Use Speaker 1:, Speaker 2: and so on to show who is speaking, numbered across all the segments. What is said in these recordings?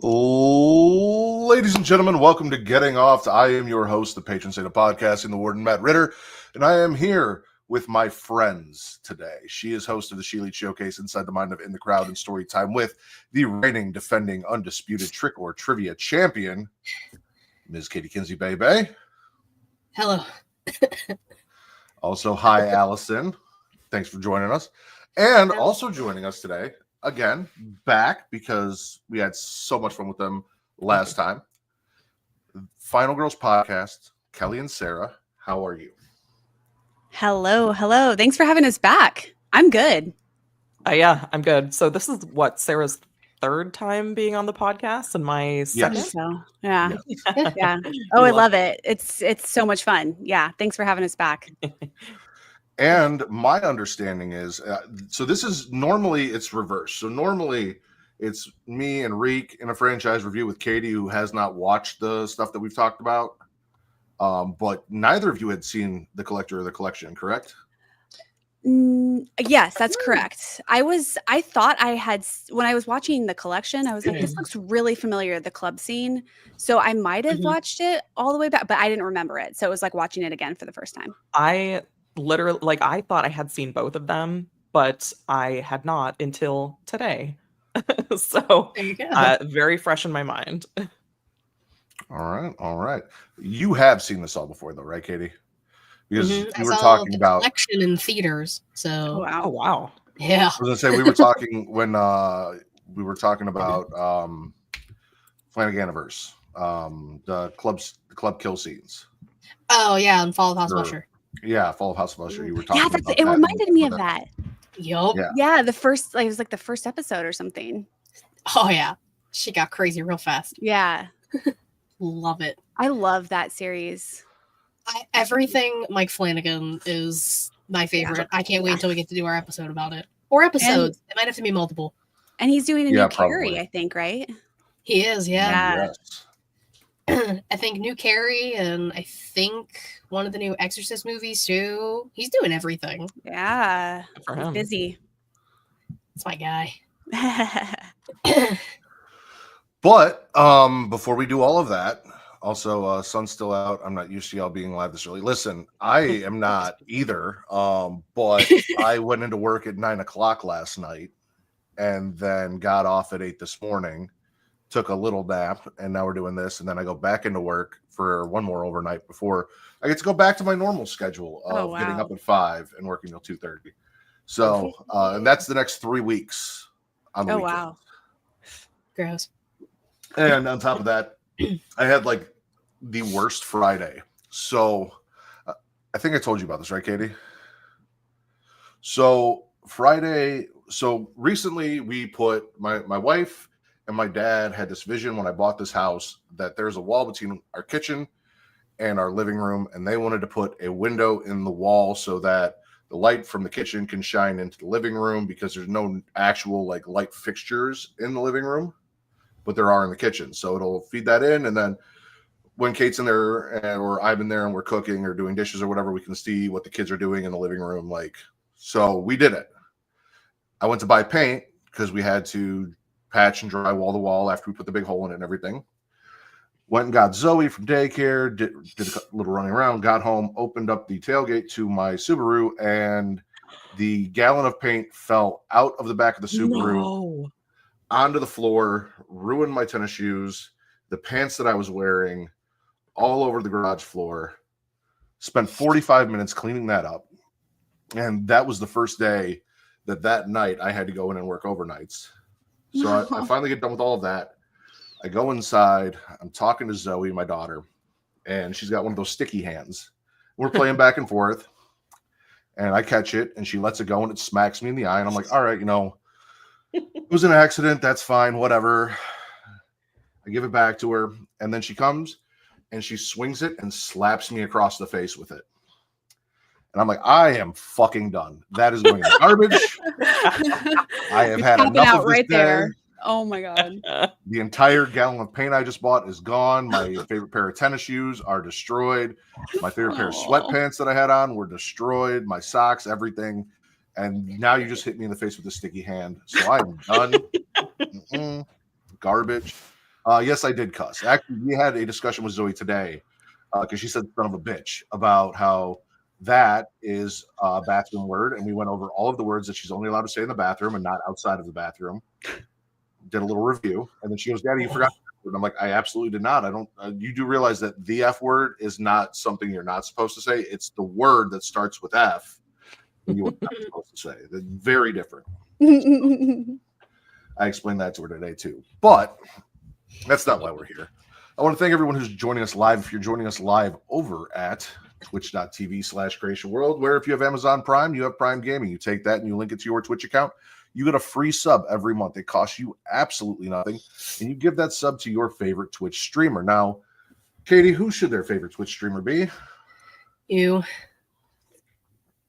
Speaker 1: Ladies and gentlemen, welcome to Getting Off. I am your host, the patron saint of podcasting, the warden, Matt Ritter, and I am here with my friends today. She is host of the She Lead Showcase, Inside the Mind of In the Crowd, and Story Time with the reigning, defending, undisputed trick or trivia champion, Ms. Katie Kinsey Bay.
Speaker 2: Hello.
Speaker 1: Also, hi, Allison. Thanks for joining us. And also joining us today, again, back because we had so much fun with them last time. Final Girls Podcast, Kellie and Sarah. How are you?
Speaker 3: Hello. Thanks for having us back. I'm good.
Speaker 4: Yeah, I'm good. So this is what, Sarah's third time being on the podcast and my second?
Speaker 1: Yes.
Speaker 3: So yeah.
Speaker 1: Yes.
Speaker 3: Yeah. Oh, I love it. It's so much fun. Yeah. Thanks for having us back.
Speaker 1: And my understanding is, so this is normally it's reversed. So normally it's me and Reek in a franchise review with Katie, who has not watched the stuff that we've talked about. But neither of you had seen The Collector or The Collection, correct?
Speaker 3: Yes, that's correct. I thought I had, when I was watching The Collection, I was like, this looks really familiar, the club scene. So I might have watched it all the way back, but I didn't remember it. So it was like watching it again for the first time.
Speaker 4: I literally, I thought I had seen both of them, but I had not until today. So
Speaker 2: there you go.
Speaker 4: Very fresh in my mind.
Speaker 1: All right. You have seen this all before, though, right, Katie? Because we were
Speaker 2: I saw
Speaker 1: talking
Speaker 2: The
Speaker 1: about
Speaker 2: Collection in theaters. So
Speaker 4: Oh wow.
Speaker 2: yeah.
Speaker 1: I was gonna say we were talking when we were talking about Flanaganiverse, the club kill scenes.
Speaker 2: Oh yeah, and Fall of House of Usher.
Speaker 1: Yeah, Fall of House of Usher. You were talking.
Speaker 3: Yeah,
Speaker 1: about
Speaker 3: it
Speaker 1: that
Speaker 3: reminded me of that.
Speaker 2: Yup.
Speaker 1: Yeah.
Speaker 3: Yeah, the first, like, it was like the first episode or something.
Speaker 2: Oh yeah. She got crazy real fast.
Speaker 3: Yeah,
Speaker 2: Love it.
Speaker 3: I love that series.
Speaker 2: Everything Mike Flanagan is my favorite. I can't wait until we get to do our episode about it. Or episodes. It might have to be multiple.
Speaker 3: And he's doing a new Carrie,
Speaker 1: probably.
Speaker 3: I think, right?
Speaker 2: He is, yeah.
Speaker 1: Yes.
Speaker 2: I think new Carrie and I think one of the new Exorcist movies too. He's doing everything.
Speaker 3: Yeah,
Speaker 4: Good for
Speaker 3: he's
Speaker 4: him.
Speaker 3: busy.
Speaker 2: That's my guy.
Speaker 1: But before we do all of that, also sun's still out. I'm not used to y'all being live this early. Listen, I am not either. But I went into work at 9:00 last night and then got off at 8 this morning, took a little nap, and now we're doing this. And then I go back into work for one more overnight before I get to go back to my normal schedule of getting up at 5 and working till 2:30. So and that's the next 3 weeks on the weekend.
Speaker 3: Wow.
Speaker 2: Gross.
Speaker 1: And on top of that, I had like the worst Friday. So I think I told you about this, right, Katie? So Friday, so recently we put my wife and my dad had this vision when I bought this house that there's a wall between our kitchen and our living room, and they wanted to put a window in the wall so that the light from the kitchen can shine into the living room, because there's no actual like light fixtures in the living room, but there are in the kitchen. So it'll feed that in, and then when Kate's in there or I'm in there and we're cooking or doing dishes or whatever, we can see what the kids are doing in the living room. Like, so we did it. I went to buy paint because we had to patch and drywall the wall after we put the big hole in it and everything. Went and got Zoe from daycare, did a little running around, got home, opened up the tailgate to my Subaru, and the gallon of paint fell out of the back of the Subaru onto the floor, ruined my tennis shoes, the pants that I was wearing, all over the garage floor. Spent 45 minutes cleaning that up. And that was the first day that night I had to go in and work overnights. So I finally get done with all of that. I go inside. I'm talking to Zoe, my daughter, and she's got one of those sticky hands. We're playing back and forth, and I catch it, and she lets it go, and it smacks me in the eye. And I'm like, all right, it was an accident. That's fine. Whatever. I give it back to her, and then she comes, and she swings it and slaps me across the face with it. And I'm like, I am fucking done. That is going in the garbage. I have had enough of this
Speaker 3: right
Speaker 1: day.
Speaker 3: There. Oh my God.
Speaker 1: The entire gallon of paint I just bought is gone. My favorite pair of tennis shoes are destroyed. My favorite pair of sweatpants that I had on were destroyed. My socks, everything. And now you just hit me in the face with a sticky hand. So I'm done. Garbage. Yes, I did cuss. Actually, we had a discussion with Zoe today because she said "son of a bitch" about how that is a bathroom word, and we went over all of the words that she's only allowed to say in the bathroom and not outside of the bathroom. Did a little review, and then she goes, "Daddy, you forgot." And I'm like, "I absolutely did not. I don't. You do realize that the F word is not something you're not supposed to say. It's the word that starts with F that you are not supposed to say. They're very different." I explained that to her today too, but that's not why we're here. I want to thank everyone who's joining us live. If you're joining us live over at twitch.tv/creation world, where if you have Amazon Prime, you have Prime Gaming. You take that and you link it to your Twitch account. You get a free sub every month. It costs you absolutely nothing. And you give that sub to your favorite Twitch streamer. Now, Katie, who should their favorite Twitch streamer be?
Speaker 2: You.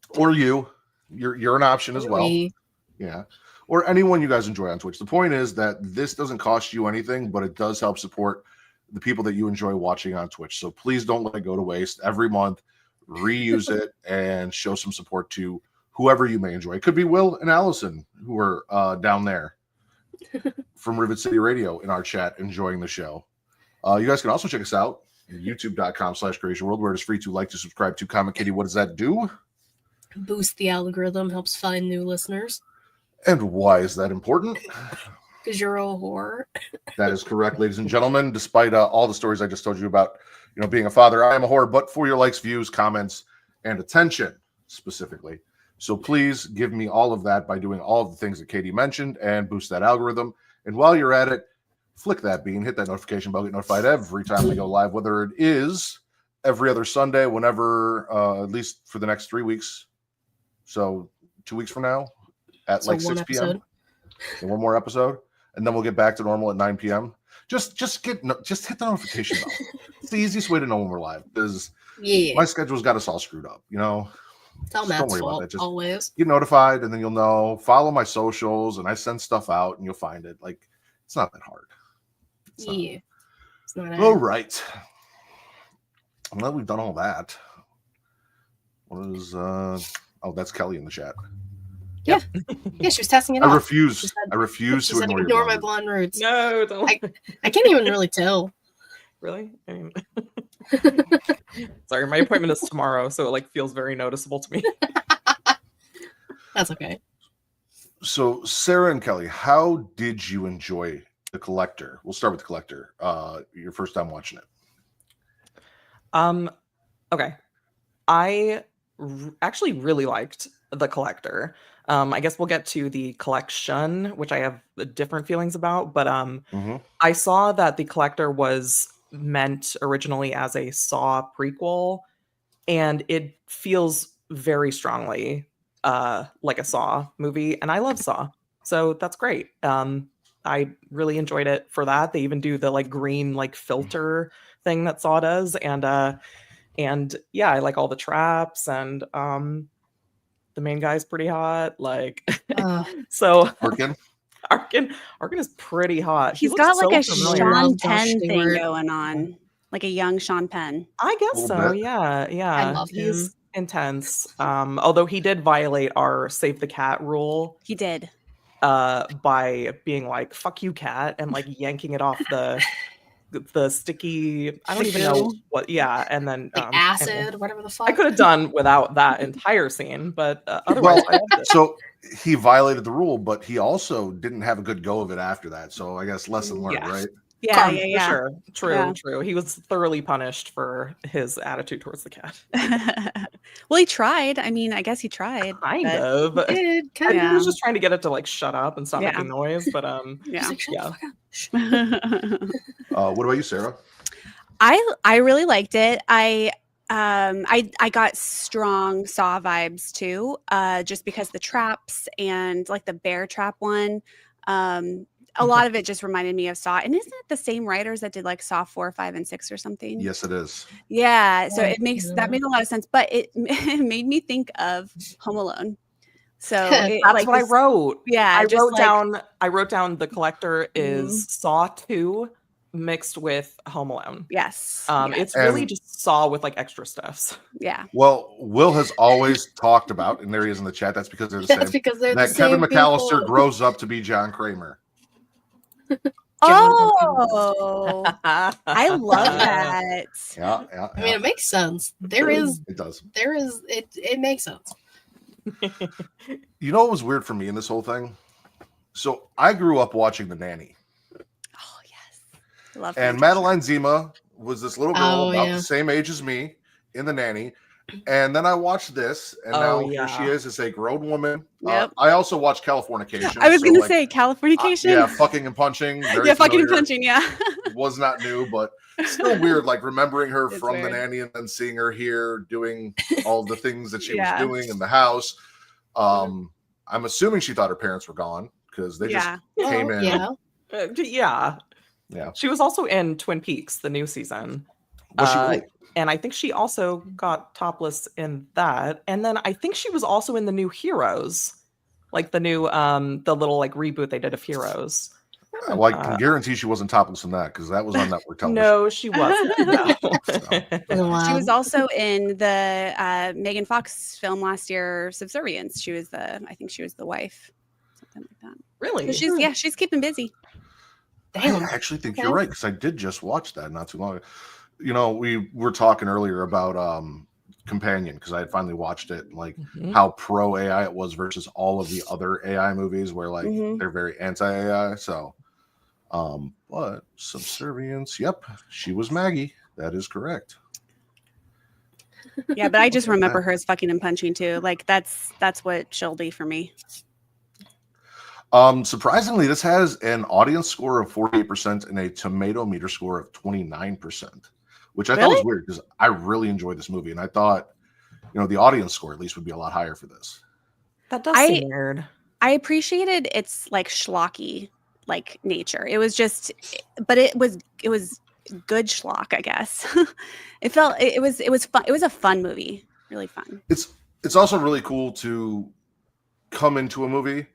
Speaker 1: Or you. You're an option as well.
Speaker 2: Me.
Speaker 1: Yeah. Or anyone you guys enjoy on Twitch. The point is that this doesn't cost you anything, but it does help support the people that you enjoy watching on Twitch. So please don't let it go to waste. Every month, reuse it and show some support to whoever you may enjoy. It could be Will and Allison, who are down there from Rivet City Radio in our chat enjoying the show. You guys can also check us out at youtube.com/creation world, where it is free to like, to subscribe, to comment. Katie, what does that do?
Speaker 2: Boost the algorithm, helps find new listeners.
Speaker 1: And why is that important?
Speaker 2: Because you're a whore.
Speaker 1: That is correct, ladies and gentlemen. Despite all the stories I just told you about, being a father, I am a whore, but for your likes, views, comments, and attention specifically. So please give me all of that by doing all of the things that Katie mentioned and boost that algorithm. And while you're at it, flick that bean, hit that notification bell, get notified every time we go live, whether it is every other Sunday, whenever, at least for the next 3 weeks. So 2 weeks from now at
Speaker 2: So
Speaker 1: like 6 p.m. So one more episode, and then we'll get back to normal at 9 p.m. Just hit the notification bell. It's the easiest way to know when we're live, because my schedule's got us all screwed up.
Speaker 2: It's all Matt's fault,
Speaker 1: Just
Speaker 2: always.
Speaker 1: get notified, and then you'll know. Follow my socials, and I send stuff out, and you'll find it. Like, it's not that hard.
Speaker 2: It's not
Speaker 1: All right. Well, we've done all that. What is that's Kellie in the chat.
Speaker 2: Yeah, she was testing it out.
Speaker 1: I refuse
Speaker 2: She
Speaker 1: to
Speaker 2: said,
Speaker 1: ignore
Speaker 2: ignore my
Speaker 1: your
Speaker 2: blonde roots.
Speaker 4: No, don't.
Speaker 2: I can't even really tell.
Speaker 4: Really? I mean, sorry, my appointment is tomorrow, so it feels very noticeable to me.
Speaker 2: That's okay.
Speaker 1: So, Sarah and Kellie, how did you enjoy The Collector? We'll start with The Collector. Your first time watching it.
Speaker 4: Okay. I actually really liked The Collector. I guess we'll get to The Collection, which I have different feelings about, but I saw that The Collector was meant originally as a Saw prequel, and it feels very strongly like a Saw movie, and I love Saw, so that's great. I really enjoyed it for that. They even do the green filter thing that Saw does, and yeah, I like all the traps, and the main guy's pretty hot. So Arkin is pretty hot.
Speaker 3: He's got a Sean Penn thing going on, like a young Sean Penn.
Speaker 4: I guess so. Yeah.
Speaker 2: I love
Speaker 4: He's
Speaker 2: him.
Speaker 4: intense. Although he did violate our save the cat rule.
Speaker 3: He did.
Speaker 4: By being like, "Fuck you, cat," and yanking it off the sticky, I don't even know what, and then
Speaker 2: acid, whatever the fuck.
Speaker 4: I could have done without that entire scene, but otherwise I loved it.
Speaker 1: So he violated the rule, but he also didn't have a good go of it after that. So I guess lesson learned, right?
Speaker 3: Yeah.
Speaker 4: Sure. True. He was thoroughly punished for his attitude towards the cat.
Speaker 3: Well, he tried. I mean, I guess he tried.
Speaker 4: Kind of.
Speaker 2: He
Speaker 4: was just trying to get it to shut up and stop making noise, but
Speaker 3: yeah.
Speaker 1: What about you, Sarah?
Speaker 3: I really liked it. I got strong Saw vibes too, just because the traps and the bear trap one. A lot of it just reminded me of Saw. And isn't it the same writers that did Saw 4, 5, and 6 or something?
Speaker 1: Yes, it is.
Speaker 3: Yeah. So that made a lot of sense, but it made me think of Home Alone. So
Speaker 4: that's what I wrote.
Speaker 3: Yeah.
Speaker 4: I wrote down The Collector is Saw 2 mixed with Home Alone.
Speaker 3: Yes.
Speaker 4: It's really just Saw with extra stuffs.
Speaker 3: Yeah.
Speaker 1: Well, Will has always talked about, and there he is in the chat, that's because they're the same.
Speaker 2: Because they're
Speaker 1: that
Speaker 2: the
Speaker 1: Kevin
Speaker 2: same
Speaker 1: McAllister
Speaker 2: people.
Speaker 1: grows up to be John Kramer.
Speaker 3: Oh, I love that.
Speaker 1: Yeah, yeah,
Speaker 2: I mean, it makes sense.
Speaker 1: it does.
Speaker 2: It makes sense.
Speaker 1: You know what was weird for me in this whole thing? So I grew up watching The Nanny.
Speaker 3: Oh yes, love.
Speaker 1: And
Speaker 3: Fantasia.
Speaker 1: Madeline Zima was this little girl about
Speaker 2: yeah.
Speaker 1: the same age as me in The Nanny. And then I watched this, and now here she is as a grown woman.
Speaker 3: Yep.
Speaker 1: I also watched Californication.
Speaker 3: I was
Speaker 1: so,
Speaker 3: gonna
Speaker 1: like,
Speaker 3: say Californication.
Speaker 1: yeah, fucking and punching. Very
Speaker 3: yeah, fucking and
Speaker 1: familiar.
Speaker 3: punching. Yeah.
Speaker 1: Was not new, but still weird. Like remembering her
Speaker 3: It's
Speaker 1: from
Speaker 3: weird.
Speaker 1: The Nanny and then seeing her here doing all the things that she was
Speaker 3: Yeah.
Speaker 1: doing in the house. I'm assuming she thought her parents were gone because they just came in.
Speaker 2: Yeah.
Speaker 1: Yeah.
Speaker 4: She was also in Twin Peaks, the new season.
Speaker 1: Was she really?
Speaker 4: And I think she also got topless in that. And then I think she was also in the new Heroes, like the new, the little like reboot they did of Heroes.
Speaker 1: Well, I can guarantee she wasn't topless in that because that was on network television.
Speaker 4: No, she wasn't. No.
Speaker 3: She was also in the Megan Fox film last year, Subservience. I think she was the wife, something like that.
Speaker 4: Really?
Speaker 3: So she's keeping busy.
Speaker 2: Damn.
Speaker 1: I actually think you're right because I did just watch that not too long ago. You know, we were talking earlier about Companion because I had finally watched it, like how pro AI it was versus all of the other AI movies where like they're very anti AI. So, but Subservience, yep, she was Maggie. That is correct.
Speaker 3: Yeah, but I just remember her as fucking and punching too. Like that's what she'll be for me.
Speaker 1: Surprisingly, this has an audience score of 48% and a tomato meter score of 29%, which I thought was weird because I really enjoyed this movie and I thought, you know, the audience score at least would be a lot higher for this.
Speaker 4: That does seem weird.
Speaker 3: I appreciated its like schlocky like nature. It was just, but it was good schlock, I guess. It was fun. It was a fun movie, really fun.
Speaker 1: It's also really cool to come into a movie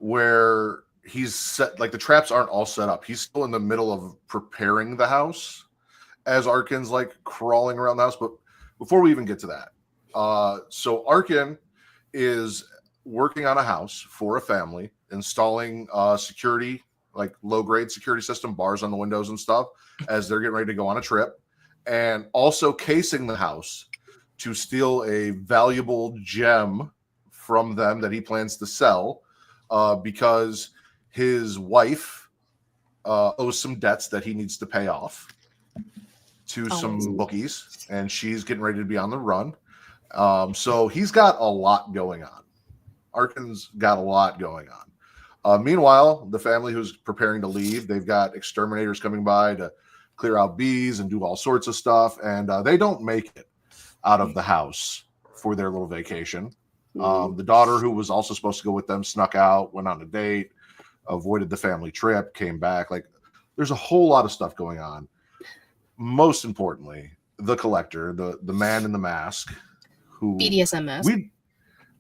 Speaker 1: where he's set, like the traps aren't all set up. He's still in the middle of preparing the house as Arkin's like crawling around the house. But before we even get to that, so Arkin is working on a house for a family, installing security, like low-grade security system, bars on the windows and stuff, as they're getting ready to go on a trip, and also casing the house to steal a valuable gem from them that he plans to sell because his wife owes some debts that he needs to pay off to some bookies, and she's getting ready to be on the run. So he's got a lot going on. Arkin's got a lot going on. Meanwhile, the family who's preparing to leave, they've got exterminators coming by to clear out bees and do all sorts of stuff, and they don't make it out of the house for their little vacation. The daughter, who was also supposed to go with them, snuck out, went on a date, avoided the family trip, came back. Like, there's a whole lot of stuff going on. Most importantly, the collector, the man in the mask, who
Speaker 2: BDSM mask.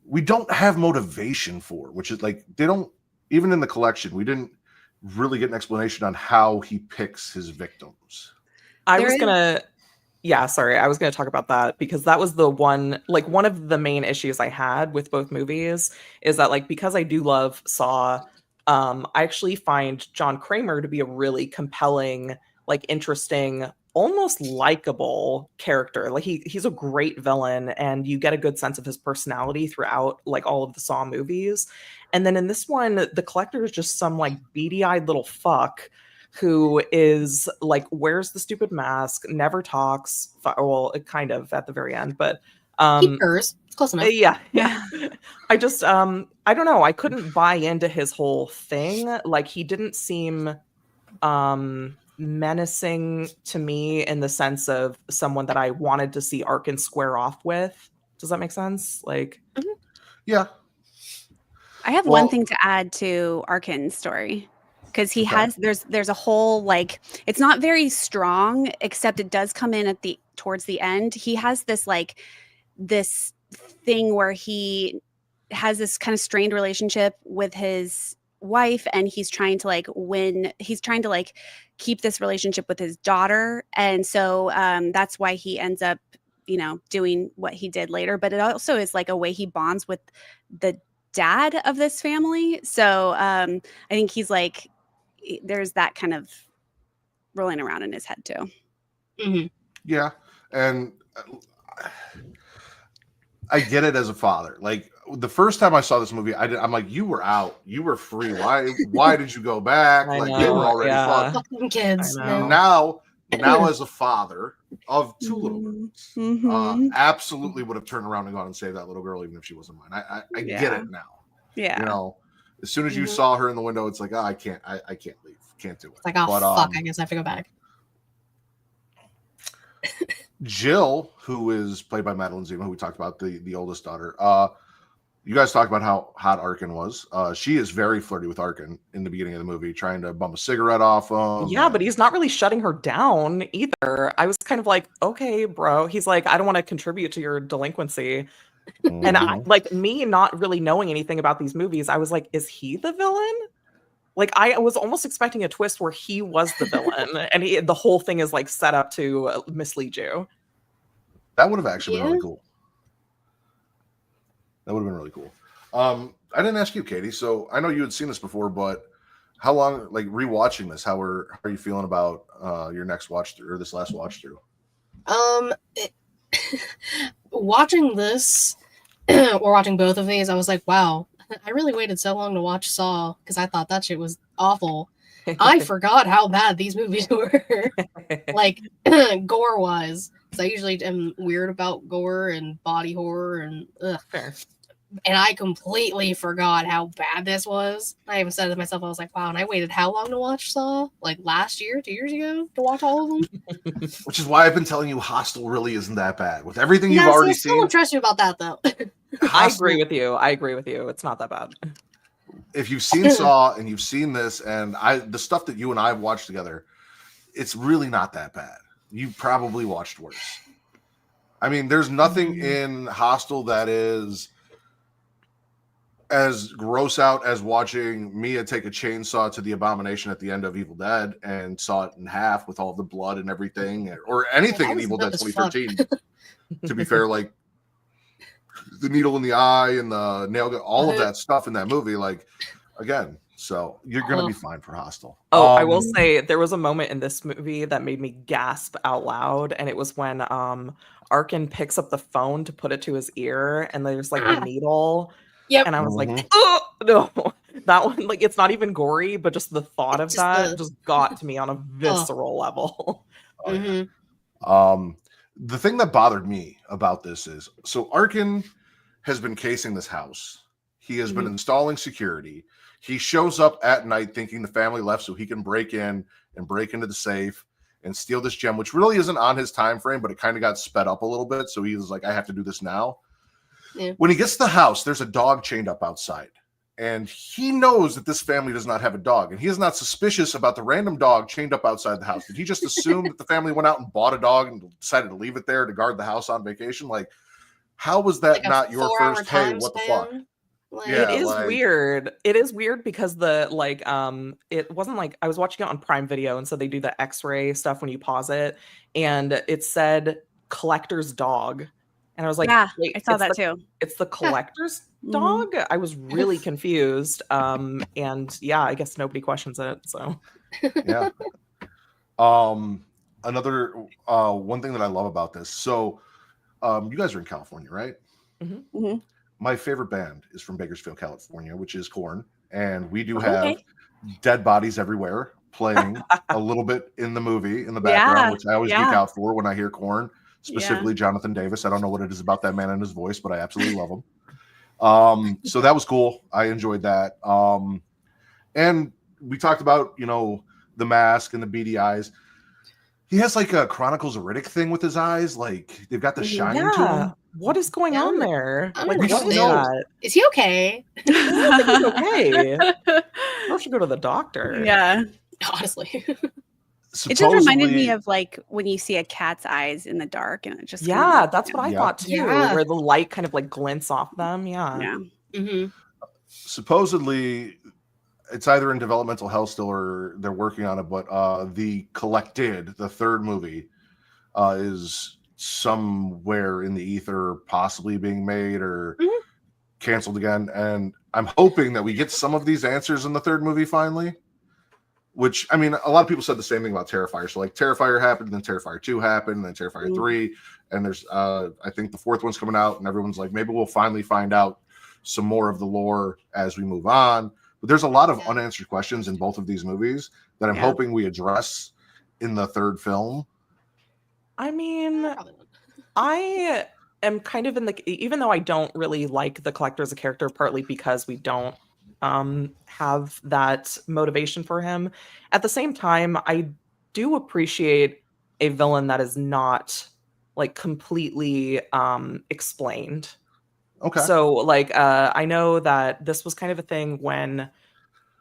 Speaker 1: We don't have motivation for, which is like they don't even in the collection. We didn't really get an explanation on how he picks his victims.
Speaker 4: I was gonna talk about that because that was the one of the main issues I had with both movies is that like because I do love Saw, I actually find John Kramer to be a really compelling, like interesting, almost likable character. Like he's a great villain and you get a good sense of his personality throughout like all of the Saw movies. And then in this one, the collector is just some like beady-eyed little fuck who is like wears the stupid mask, never talks. Well, kind of at the very end, but
Speaker 2: he purrs. It's close enough.
Speaker 4: Yeah. I just I don't know. I couldn't buy into his whole thing. Like he didn't seem menacing to me in the sense of someone that I wanted to see Arkin square off with. Does that make sense? Like,
Speaker 1: yeah.
Speaker 3: I have one thing to add to Arkin's story because he has there's a whole like it's not very strong except it does come in towards the end. He has this like this thing where he has this kind of strained relationship with his wife and he's trying to like keep this relationship with his daughter, and so that's why he ends up doing what he did later, but it also is like a way he bonds with the dad of this family. So I think he's like there's that kind of rolling around in his head too.
Speaker 2: Mm-hmm.
Speaker 1: Yeah, and I get it as a father. Like the first time I saw this movie, I'm like, you were out, you were free. Why did you go back?
Speaker 4: I
Speaker 1: Like
Speaker 4: know,
Speaker 1: they were already
Speaker 4: yeah.
Speaker 1: fucked.
Speaker 2: Fucking kids.
Speaker 4: I know.
Speaker 2: No.
Speaker 1: Now as a father of two little girls,
Speaker 3: Mm-hmm.
Speaker 1: absolutely would have turned around and gone and saved that little girl, even if she wasn't mine. I get it now.
Speaker 3: Yeah.
Speaker 1: You know, as soon as you
Speaker 2: Mhm.
Speaker 1: saw her in the window, it's like, oh, I can't leave, can't do it.
Speaker 2: It's like, oh
Speaker 1: But,
Speaker 2: fuck, I guess I have to go back.
Speaker 1: Jill, who is played by Madeline Zima, who we talked about, the oldest daughter. You guys talked about how hot Arkin was. She is very flirty with Arkin in the beginning of the movie, trying to bum a cigarette off him.
Speaker 4: Yeah, but he's not really shutting her down either. I was kind of like, okay, bro. He's like, I don't want to contribute to your delinquency. And I, like, me not really knowing anything about these movies, I was like, is he the villain? Like, I was almost expecting a twist where he was the villain, and the whole thing is like set up to mislead you.
Speaker 1: That would have actually been really cool. That would have been really cool. I didn't ask you, Katie. So I know you had seen this before, but how long, like rewatching this, how are you feeling about your next watch through or this last watch through?
Speaker 2: Watching this or watching both of these, I was like, wow, I really waited so long to watch Saw because I thought that shit was awful. I forgot how bad these movies were, like gore wise. Because I usually am weird about gore and body horror and ugh.
Speaker 4: Fair.
Speaker 2: And I completely forgot how bad this was. I even said to myself, I was like, wow, and I waited how long to watch Saw? Like last year, 2 years ago, to watch all of them?
Speaker 1: Which is why I've been telling you Hostel really isn't that bad. With everything you've already
Speaker 2: still
Speaker 1: seen.
Speaker 2: don't trust you about that, though.
Speaker 4: I agree with you. It's not that bad.
Speaker 1: If you've seen Saw and you've seen this and the stuff that you and I have watched together, it's really not that bad. You probably watched worse. I mean, there's nothing in Hostel that is as gross out as watching Mia take a chainsaw to the abomination at the end of Evil Dead and saw it in half with all the blood and everything, or anything in Evil Dead 2013. To be fair, like the needle in the eye and the nail gun, all of that stuff in that movie, like again. So you're gonna be fine for Hostel.
Speaker 4: Oh, I will say there was a moment in this movie that made me gasp out loud, and it was when Arkin picks up the phone to put it to his ear, and there's like a needle.
Speaker 2: Yep.
Speaker 4: And I was like, oh no, that one, like, it's not even gory, but just the thought of that just got to me on a visceral level.
Speaker 1: The thing that bothered me about this is, so Arkin has been casing this house. He has been installing security. He shows up at night thinking the family left so he can break in and break into the safe and steal this gem, which really isn't on his time frame, but it kind of got sped up a little bit. So he was like, I have to do this now. Yeah. When he gets to the house, there's a dog chained up outside. And he knows that this family does not have a dog. And he is not suspicious about the random dog chained up outside the house. Did he just assume that the family went out and bought a dog and decided to leave it there to guard the house on vacation? Like, how was that like not your first, hey, what the fuck?
Speaker 2: Like,
Speaker 4: yeah, it is weird. It is weird because it wasn't like I was watching it on Prime Video, and so they do the X-ray stuff when you pause it, and it said collector's dog. And I was like,
Speaker 3: yeah, I saw that too.
Speaker 4: It's the collector's dog? I was really confused. And yeah, I guess nobody questions it. So
Speaker 1: yeah. Another one thing that I love about this. So you guys are in California, right? My favorite band is from Bakersfield, California, which is Korn. And we do have dead bodies everywhere playing a little bit in the movie in the background, which I always geek out for when I hear Korn. Specifically Jonathan Davis. I don't know what it is about that man and his voice, but I absolutely love him. So that was cool. I enjoyed that. And we talked about, the mask and the beady eyes. He has like a Chronicles of Riddick thing with his eyes. Like they've got the shine to him.
Speaker 4: What is going on there?
Speaker 2: Like,
Speaker 1: what is that?
Speaker 2: Is he okay?
Speaker 4: I think he's okay. I should go to the doctor.
Speaker 3: Yeah.
Speaker 2: Honestly.
Speaker 3: It just reminded me of like when you see a cat's eyes in the dark, and it just
Speaker 4: that's what I thought too, where the light kind of like glints off them. Yeah.
Speaker 1: Supposedly, it's either in developmental hell still or they're working on it. But the Collected, the third movie, is somewhere in the ether, possibly being made or canceled again. And I'm hoping that we get some of these answers in the third movie finally. which, I mean, a lot of people said the same thing about Terrifier. So like Terrifier happened, then Terrifier 2 happened, then Terrifier 3, and there's I think the 4th one's coming out, and everyone's like, maybe we'll finally find out some more of the lore as we move on. But there's a lot of unanswered questions in both of these movies that I'm hoping we address in the 3rd film.
Speaker 4: I mean, I am kind of in the, even though I don't really like the Collector as a character, partly because we don't have that motivation for him. At the same time, I do appreciate a villain that is not like completely explained.
Speaker 1: Okay.
Speaker 4: So like I know that this was kind of a thing when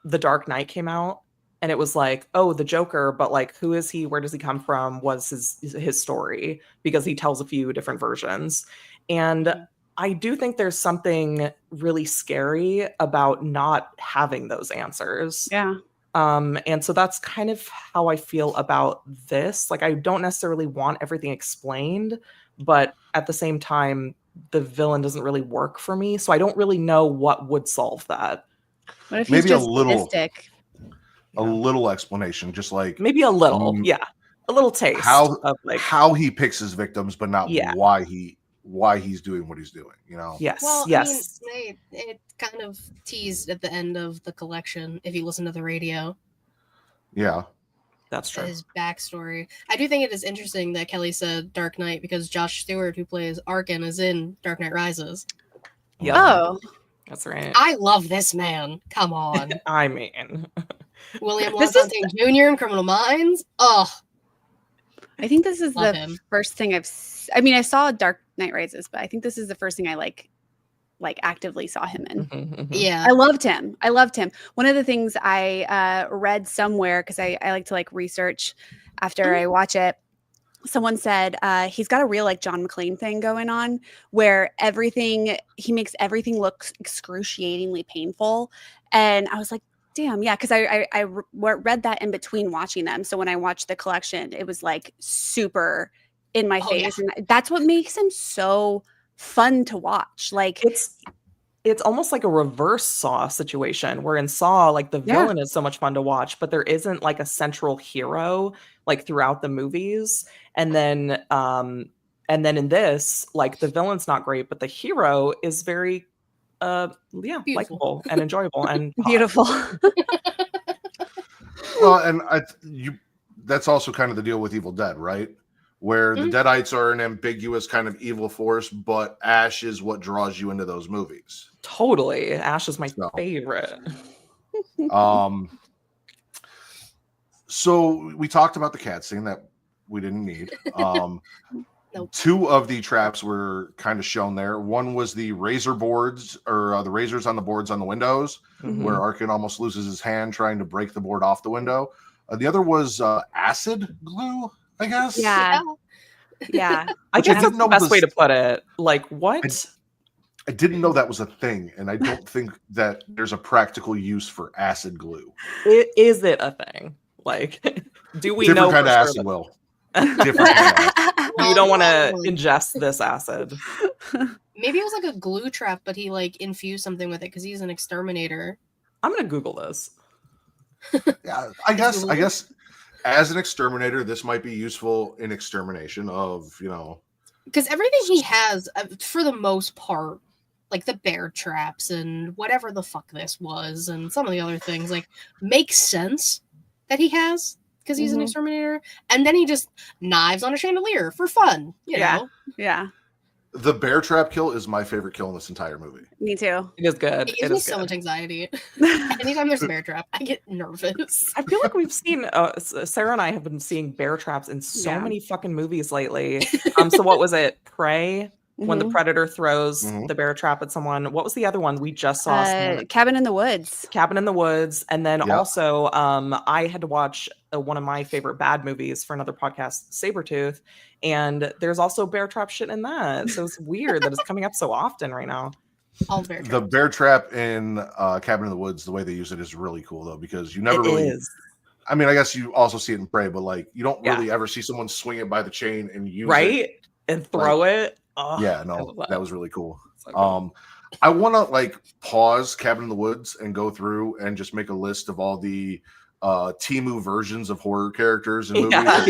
Speaker 4: The Dark Knight came out, and it was like, oh, the Joker, but like, who is he? Where does he come from? What's his story? Because he tells a few different versions. And I do think there's something really scary about not having those answers.
Speaker 3: Yeah.
Speaker 4: And so that's kind of how I feel about this. Like, I don't necessarily want everything explained, but at the same time, the villain doesn't really work for me. So I don't really know what would solve that.
Speaker 3: What if he's
Speaker 1: Maybe
Speaker 3: just
Speaker 1: a little,
Speaker 3: sadistic?
Speaker 1: a little explanation, just like
Speaker 4: maybe a little, a little taste of like
Speaker 1: how he picks his victims, but not why he's doing what he's doing. You know?
Speaker 4: Yes.
Speaker 2: Well,
Speaker 4: yes.
Speaker 2: I mean, it kind of teased at the end of the collection. If you listen to the radio,
Speaker 1: Yeah.
Speaker 4: That's true.
Speaker 2: His backstory. I do think it is interesting that Kelly said Dark Knight because Josh Stewart, who plays Arkin, is in Dark Knight Rises.
Speaker 4: Yep.
Speaker 3: Oh,
Speaker 4: That's right.
Speaker 2: I love this man. Come on.
Speaker 4: I mean,
Speaker 2: William
Speaker 3: This is-
Speaker 2: LaFontaine Jr. in Criminal Minds. Oh,
Speaker 3: I think this is
Speaker 2: Love
Speaker 3: the
Speaker 2: him.
Speaker 3: first thing I mean, I saw Dark Knight Rises, but I think this is the first thing I like actively saw him in.
Speaker 2: yeah.
Speaker 3: I loved him. One of the things I read somewhere, because I like to like research after I watch it, someone said he's got a real like John McClane thing going on where he makes everything look excruciatingly painful. And I was like, damn, yeah, because I read that in between watching them. So when I watched the collection, it was like super in my face. And that's what makes him so fun to watch. Like
Speaker 4: it's almost like a reverse Saw situation, where in Saw, like the villain is so much fun to watch, but there isn't like a central hero like throughout the movies. And then in this, like the villain's not great, but the hero is very likable and enjoyable and
Speaker 3: beautiful.
Speaker 1: Well, and that's also kind of the deal with Evil Dead, right? Where the Deadites are an ambiguous kind of evil force, but Ash is what draws you into those movies.
Speaker 4: Totally. Ash is my favorite.
Speaker 1: So we talked about the cat scene that we didn't need.
Speaker 2: Nope.
Speaker 1: 2 of the traps were kind of shown there. One was the razor boards, or the razors on the boards on the windows, where Arkin almost loses his hand trying to break the board off the window. The other was acid glue, I guess.
Speaker 3: Yeah.
Speaker 4: I guess that's the best way to put it. Like, what?
Speaker 1: I didn't know that was a thing, and I don't think that there's a practical use for acid glue.
Speaker 4: Is it a thing? Like, do we
Speaker 1: Different
Speaker 4: know?
Speaker 1: kind of acid, Will. Different kind of acid.
Speaker 4: You don't want to ingest this acid.
Speaker 2: Maybe it was like a glue trap, but he like infused something with it because he's an exterminator.
Speaker 4: I'm gonna Google this.
Speaker 1: Yeah, I guess as an exterminator, this might be useful in extermination of,
Speaker 2: Because everything he has, for the most part, like the bear traps and whatever the fuck this was, and some of the other things, like makes sense that he has because he's an exterminator, and then he just knives on a chandelier for fun, you know?
Speaker 3: Yeah.
Speaker 1: The bear trap kill is my favorite kill in this entire movie.
Speaker 3: Me too.
Speaker 4: It is good.
Speaker 2: It gives me so much anxiety. Anytime there's a bear trap, I get nervous.
Speaker 4: I feel like we've seen Sarah and I have been seeing bear traps in so many fucking movies lately. So what was it? Prey, when the predator throws the bear trap at someone. What was the other one we just saw?
Speaker 3: Cabin in the Woods.
Speaker 4: Cabin in the Woods. And then also I had to watch one of my favorite bad movies for another podcast, Sabretooth. And there's also bear trap shit in that. So it's weird that it's coming up so often right now.
Speaker 2: All bear traps.
Speaker 1: The bear trap in Cabin in the Woods, the way they use it is really cool, though, because you never I mean, I guess you also see it in Prey, but like you don't really ever see someone swing it by the chain and use it.
Speaker 4: And throw it. Oh,
Speaker 1: yeah, no, that was really cool.
Speaker 4: So cool.
Speaker 1: I want to like pause Cabin in the Woods and go through and just make a list of all the Timu versions of horror characters in movies
Speaker 4: Yeah,
Speaker 1: that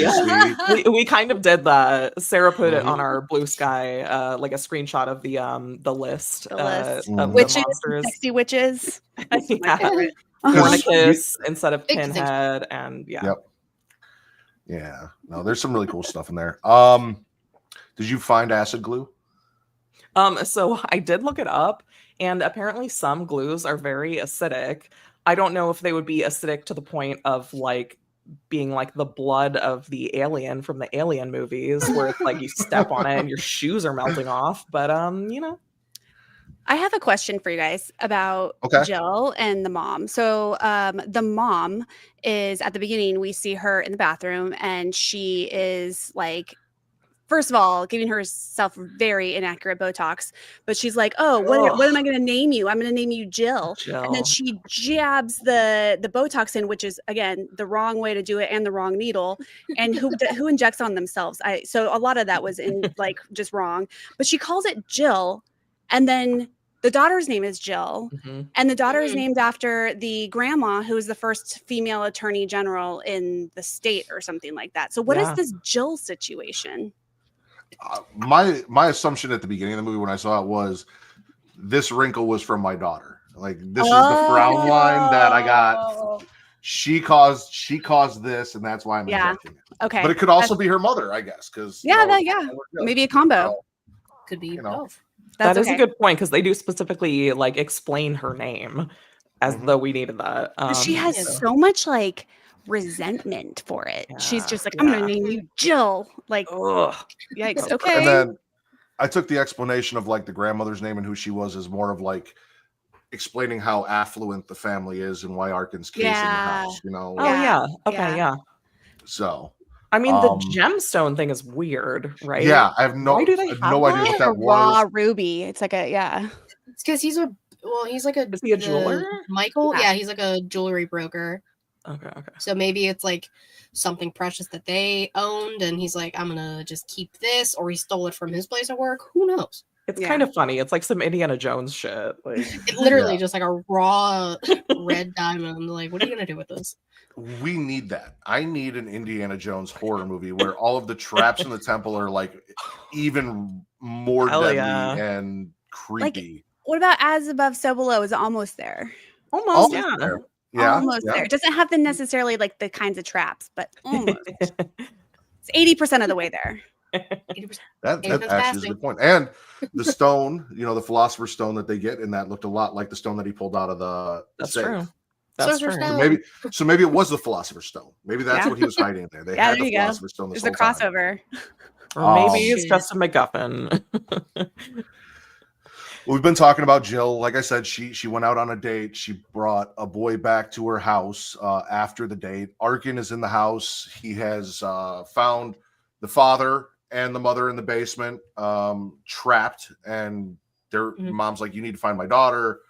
Speaker 1: you see.
Speaker 4: we kind of did that. Sarah put it on our Blue Sky, like a screenshot of the list,
Speaker 3: The list.
Speaker 4: of the
Speaker 3: Witches,
Speaker 4: monsters.
Speaker 3: sexy witches. That's my
Speaker 4: Yeah.
Speaker 3: favorite.
Speaker 4: Fornicus instead of
Speaker 2: Big things.
Speaker 4: Pinhead, and yeah.
Speaker 1: Yep. Yeah. No, there's some really cool stuff in there. Did you find acid glue?
Speaker 4: So I did look it up, and apparently some glues are very acidic. I don't know if they would be acidic to the point of like being like the blood of the alien from the Alien movies, where it's like you step on it and your shoes are melting off. But you know.
Speaker 3: I have a question for you guys about Jill and the mom. So the mom is at the beginning, we see her in the bathroom and she is like, first of all, giving herself very inaccurate Botox, but she's like, oh, what am I going to name you? I'm going to name you Jill. And then she jabs the Botox in, which is, again, the wrong way to do it and the wrong needle. And who injects on themselves? So a lot of that was in like just wrong. But she calls it Jill. And then the daughter's name is Jill. And the daughter is named after the grandma who was the first female attorney general in the state or something like that. So what is this Jill situation?
Speaker 1: My assumption at the beginning of the movie when I saw it was this wrinkle was from my daughter. Like this is the frown line that I got. She caused this, and that's why I'm injecting it.
Speaker 3: Okay,
Speaker 1: but it could also be her mother, I guess, because
Speaker 3: maybe a combo.
Speaker 2: Could be both.
Speaker 4: That is a good point, because they do specifically like explain her name as though we needed that.
Speaker 3: She has so much like resentment for it. She's just like, I'm gonna name you Jill. Like, yikes. Okay.
Speaker 1: And then I took the explanation of like the grandmother's name and who she was as more of like explaining how affluent the family is and why Arkin's case in the house. You know? So.
Speaker 4: I mean, the gemstone thing is weird, right?
Speaker 1: Yeah, I have no idea what that was.
Speaker 3: Raw ruby. It's like a
Speaker 2: It's because he's like a.
Speaker 4: Is he a jeweler?
Speaker 2: Michael? Yeah, he's like a jewelry broker.
Speaker 4: Okay.
Speaker 2: So maybe it's like something precious that they owned, and he's like, I'm gonna just keep this, or he stole it from his place of work. Who knows?
Speaker 4: It's kind of funny. It's like some Indiana Jones shit. Like
Speaker 2: it literally just like a raw red diamond. Like, what are you gonna do with this?
Speaker 1: We need that. I need an Indiana Jones horror movie where all of the traps in the temple are like even more deadly and creepy.
Speaker 3: Like, what about As Above, So Below? Is almost there.
Speaker 4: Almost
Speaker 1: there.
Speaker 3: Yeah, almost there. It doesn't have necessarily like the kinds of traps, but almost. It's 80% of the way there.
Speaker 2: 80%.
Speaker 1: That actually is a good point. And the stone, the philosopher's stone that they get in that looked a lot like the stone that he pulled out of the safe.
Speaker 4: True. That's true.
Speaker 1: So maybe it was the philosopher's stone. Maybe that's what he was hiding in there. They had the philosopher's stone. There's
Speaker 3: a crossover.
Speaker 4: Or maybe it's just a MacGuffin.
Speaker 1: We've been talking about Jill. Like I said, she went out on a date. She brought a boy back to her house after the date. Arkin is in the house. He has found the father and the mother in the basement, trapped. And their mom's like, you need to find my daughter.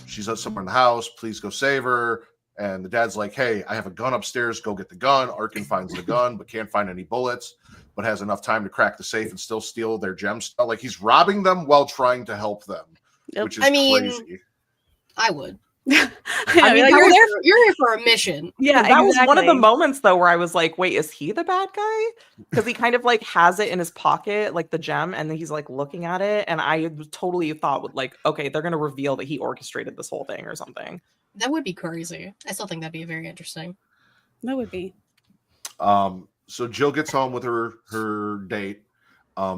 Speaker 1: She's somewhere in the house. Please go save her. And the dad's like, hey, I have a gun upstairs. Go get the gun. Arkin finds the gun, but can't find any bullets, but has enough time to crack the safe and still steal their gems. Like he's robbing them while trying to help them, which is crazy.
Speaker 2: I would.
Speaker 3: I mean,
Speaker 2: you're here for a mission.
Speaker 3: Yeah,
Speaker 4: that was one of the moments though where I was like, wait, is he the bad guy? Because he kind of like has it in his pocket, like the gem, and then he's like looking at it, and I totally thought like, okay, they're gonna reveal that he orchestrated this whole thing or something.
Speaker 2: That would be crazy. I still think that'd be very interesting.
Speaker 3: That would be.
Speaker 1: So Jill gets home with her date.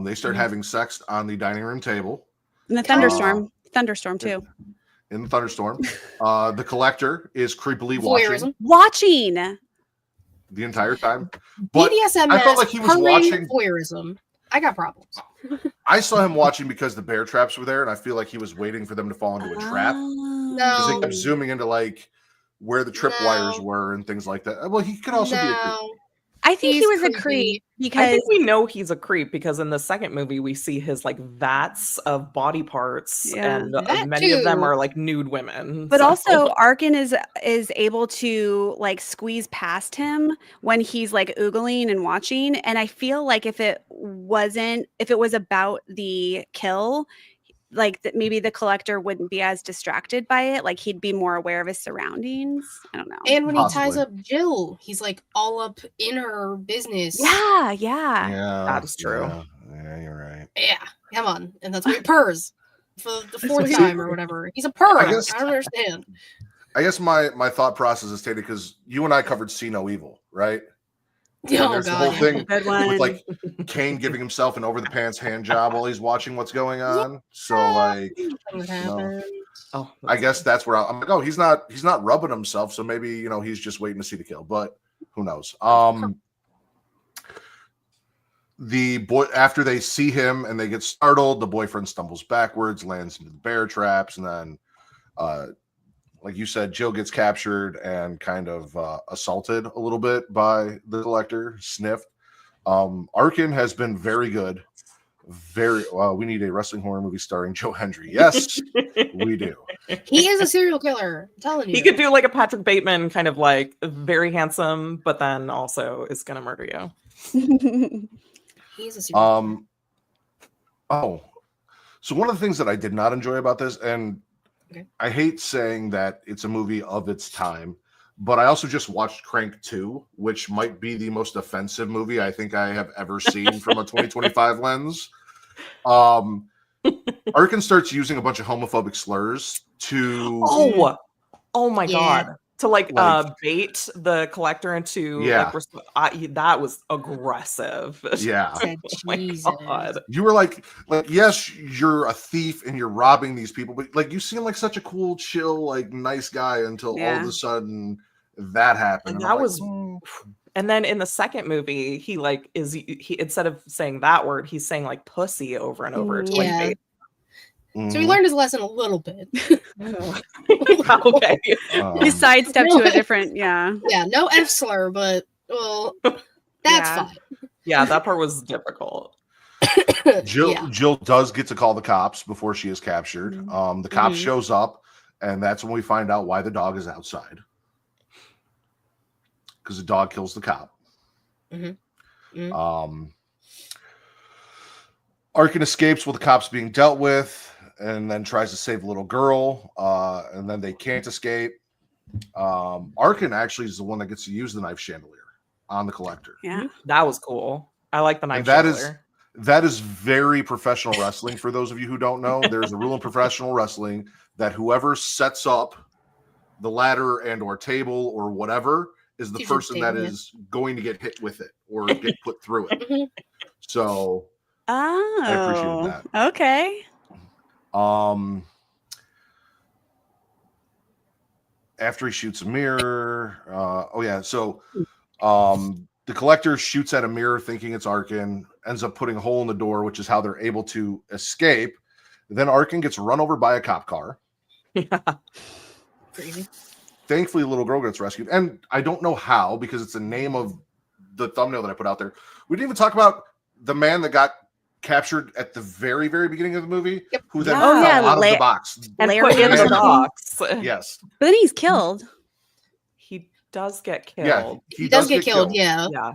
Speaker 1: They start having sex on the dining room table.
Speaker 3: In the thunderstorm too.
Speaker 1: In the thunderstorm. The collector is creepily
Speaker 3: watching
Speaker 1: the entire time. But
Speaker 2: BDSM
Speaker 1: I felt like he was watching
Speaker 2: voyeurism. I got problems.
Speaker 1: I saw him watching because the bear traps were there, and I feel like he was waiting for them to fall into a trap. Because they kept zooming into like where the tripwires were and things like that. Well, he could also be a creep.
Speaker 3: I think he was a creep because
Speaker 4: I think we know he's a creep because in the second movie we see his like vats of body parts, and many of them are like nude women.
Speaker 3: But also Arkin is able to like squeeze past him when he's like oogling and watching. And I feel like if it was about the kill, like that maybe the collector wouldn't be as distracted by it. Like he'd be more aware of his surroundings. I don't know.
Speaker 2: And when he ties
Speaker 1: Possibly.
Speaker 2: up Jill, he's like all up in her business.
Speaker 3: Yeah.
Speaker 1: Yeah,
Speaker 4: That is true.
Speaker 1: Yeah, you're right.
Speaker 2: Yeah, come on. And that's why he purrs for the fourth
Speaker 1: See,
Speaker 2: time or whatever. He's a purr. I
Speaker 1: guess-
Speaker 2: don't understand.
Speaker 1: I guess my thought process is taken because you and I covered See No Evil, right? And
Speaker 2: Oh,
Speaker 1: there's the
Speaker 2: God,
Speaker 1: whole
Speaker 2: yeah.
Speaker 1: thing
Speaker 3: Good one.
Speaker 1: with like Kane giving himself an over the pants hand job while he's watching what's going on. So like,
Speaker 2: What happened?
Speaker 4: Oh,
Speaker 1: I guess that's where I'm like, oh, he's not rubbing himself, so maybe he's just waiting to see the kill, but who knows? The boy, after they see him and they get startled, the boyfriend stumbles backwards, lands into the bear traps, and then like you said, Jill gets captured and kind of assaulted a little bit by the collector, sniffed. Arkin has been very good. Very well. We need a wrestling horror movie starring Joe Hendry. Yes, we do.
Speaker 2: He is a serial killer. I'm telling you.
Speaker 4: He could do like a Patrick Bateman, kind of like very handsome, but then also is gonna murder you.
Speaker 2: He's a serial killer.
Speaker 1: Oh, so one of the things that I did not enjoy about this, and
Speaker 2: Okay.
Speaker 1: I hate saying that it's a movie of its time, but I also just watched Crank 2, which might be the most offensive movie I think I have ever seen from a 2025 lens. Arkin starts using a bunch of homophobic slurs to
Speaker 4: Oh my
Speaker 2: Yeah.
Speaker 4: god. To like
Speaker 1: Like-
Speaker 4: bait the collector into
Speaker 1: Yeah.
Speaker 4: that was aggressive.
Speaker 1: yeah.
Speaker 2: Said,
Speaker 4: Oh my
Speaker 2: Jesus.
Speaker 4: god.
Speaker 1: You were like, yes, you're a thief and you're robbing these people, but like you seem like such a cool, chill, like nice guy until all of
Speaker 3: Yeah.
Speaker 1: a sudden that happened.
Speaker 4: And
Speaker 1: I'm
Speaker 4: that was
Speaker 1: "Hmm."
Speaker 4: And then in the second movie, he like he instead of saying that word, he's saying like pussy over and over to like
Speaker 2: Yeah.
Speaker 4: bait.
Speaker 2: So he learned his lesson a little bit.
Speaker 4: Okay.
Speaker 1: Um,
Speaker 3: He sidestepped to a different, yeah.
Speaker 2: Yeah, no F slur, but well, that's
Speaker 3: Yeah.
Speaker 4: Yeah, that part was difficult.
Speaker 2: fine.
Speaker 1: Jill
Speaker 2: Yeah.
Speaker 1: Jill does get to call the cops before she is captured. The cop
Speaker 3: Mhm.
Speaker 1: shows up, and that's when we find out why the dog is outside. Because the dog kills the cop.
Speaker 2: Mhm. Mhm.
Speaker 1: Arkin escapes while the cop's being dealt with, and then tries to save a little girl, and then they can't escape. Arkin actually is the one that gets to use the knife chandelier on the collector.
Speaker 3: Yeah.
Speaker 4: That was cool. I like the knife.
Speaker 1: And that is-
Speaker 4: chandelier.
Speaker 1: That is very professional wrestling. For those of you who don't know, there's a rule in professional wrestling that whoever sets up the ladder and or table or whatever is the
Speaker 2: Usually
Speaker 1: person that
Speaker 2: table, yeah.
Speaker 1: is going to get hit with it or get put through it.
Speaker 2: Mhm.
Speaker 1: So
Speaker 3: Oh.
Speaker 1: appreciated
Speaker 3: Okay.
Speaker 1: after he shoots a mirror, the collector shoots at a mirror thinking it's Arkin, ends up putting a hole in the door, which is how they're able to escape. Then Arkin gets run over by a cop car.
Speaker 4: Yeah.
Speaker 2: Crazy.
Speaker 1: Thankfully, a little girl gets rescued. And I don't know how, because it's the name of the thumbnail that I put out there. We didn't even talk about the man that got captured at the very, very beginning of the movie,
Speaker 2: Yep.
Speaker 1: who then
Speaker 4: Yeah.
Speaker 1: fell
Speaker 3: Oh, yeah,
Speaker 1: out of the box.
Speaker 4: And
Speaker 3: Larry
Speaker 4: put in
Speaker 1: or
Speaker 4: the
Speaker 1: something.
Speaker 4: box.
Speaker 1: Yes.
Speaker 3: But then he's killed.
Speaker 4: He does get killed.
Speaker 1: Yeah.
Speaker 2: He does get killed, yeah.
Speaker 4: Yeah.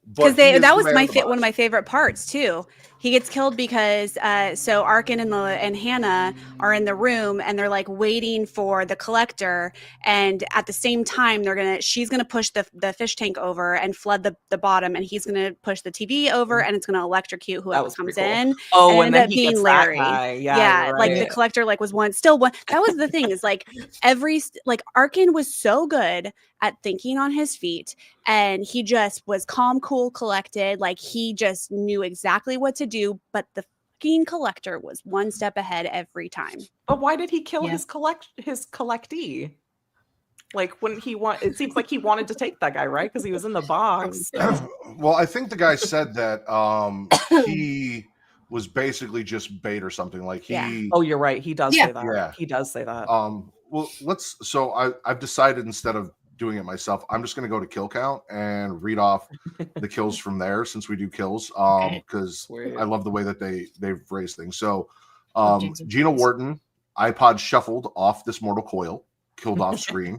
Speaker 1: But
Speaker 3: Because
Speaker 1: he is
Speaker 3: that
Speaker 1: the
Speaker 3: was
Speaker 1: man
Speaker 3: my
Speaker 1: in the
Speaker 3: one of
Speaker 1: box.
Speaker 3: my favorite parts too. He gets killed because so Arkin and Hannah are in the room and they're like waiting for the collector, and at the same time she's gonna push the fish tank over and flood the bottom, and he's gonna push the TV over and it's gonna electrocute whoever
Speaker 4: was
Speaker 3: comes
Speaker 4: pretty cool.
Speaker 3: in.
Speaker 4: Oh,
Speaker 3: And
Speaker 4: and
Speaker 3: ended
Speaker 4: then
Speaker 3: up
Speaker 4: he
Speaker 3: being
Speaker 4: gets
Speaker 3: Larry.
Speaker 4: that guy. Yeah,
Speaker 3: Yeah,
Speaker 4: you're
Speaker 3: like
Speaker 4: right.
Speaker 3: the collector was one. That was the thing is like Arkin was so good at thinking on his feet, and he just was calm, cool, collected. Like he just knew exactly what to do, but the fucking collector was one step ahead every time.
Speaker 4: But why did he kill
Speaker 2: Yeah.
Speaker 4: his collectee? Like when it seems like he wanted to take that guy, right? Because he was in the box.
Speaker 1: Well, I think the guy said that he was basically just bait or something. Like he
Speaker 3: Yeah.
Speaker 4: Oh, you're right. He does
Speaker 2: Yeah.
Speaker 4: say that.
Speaker 1: Yeah.
Speaker 4: He does say that.
Speaker 1: I've decided instead of doing it myself, I'm just going to go to kill count and read off the kills from there, since we do kills,
Speaker 2: Okay.
Speaker 1: because
Speaker 4: Sweet.
Speaker 1: I love the way that they've raised things. So
Speaker 2: Love James and
Speaker 1: Gina
Speaker 2: James.
Speaker 1: Wharton, iPod shuffled off this mortal coil, killed off screen.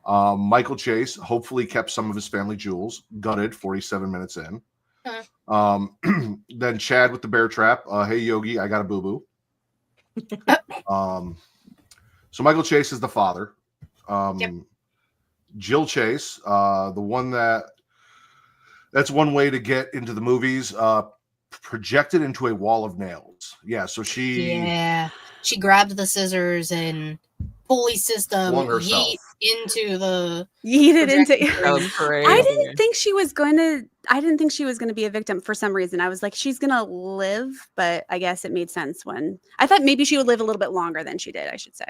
Speaker 1: Michael Chase hopefully kept some of his family jewels, gutted 47 minutes in. Then Chad with the bear trap, hey Yogi, I got a boo-boo. So Michael Chase is the father.
Speaker 2: Yep.
Speaker 1: Jill Chase, the one that's one way to get into the movies, projected into a wall of nails. Yeah, so she
Speaker 2: grabbed the scissors and pulley system
Speaker 1: flung herself
Speaker 2: into the
Speaker 3: yeeted into.
Speaker 4: That was crazy.
Speaker 3: I didn't think she was going to be a victim for some reason. I was like, she's going to live, but I guess it made sense when I thought maybe she would live a little bit longer than she did, I should say.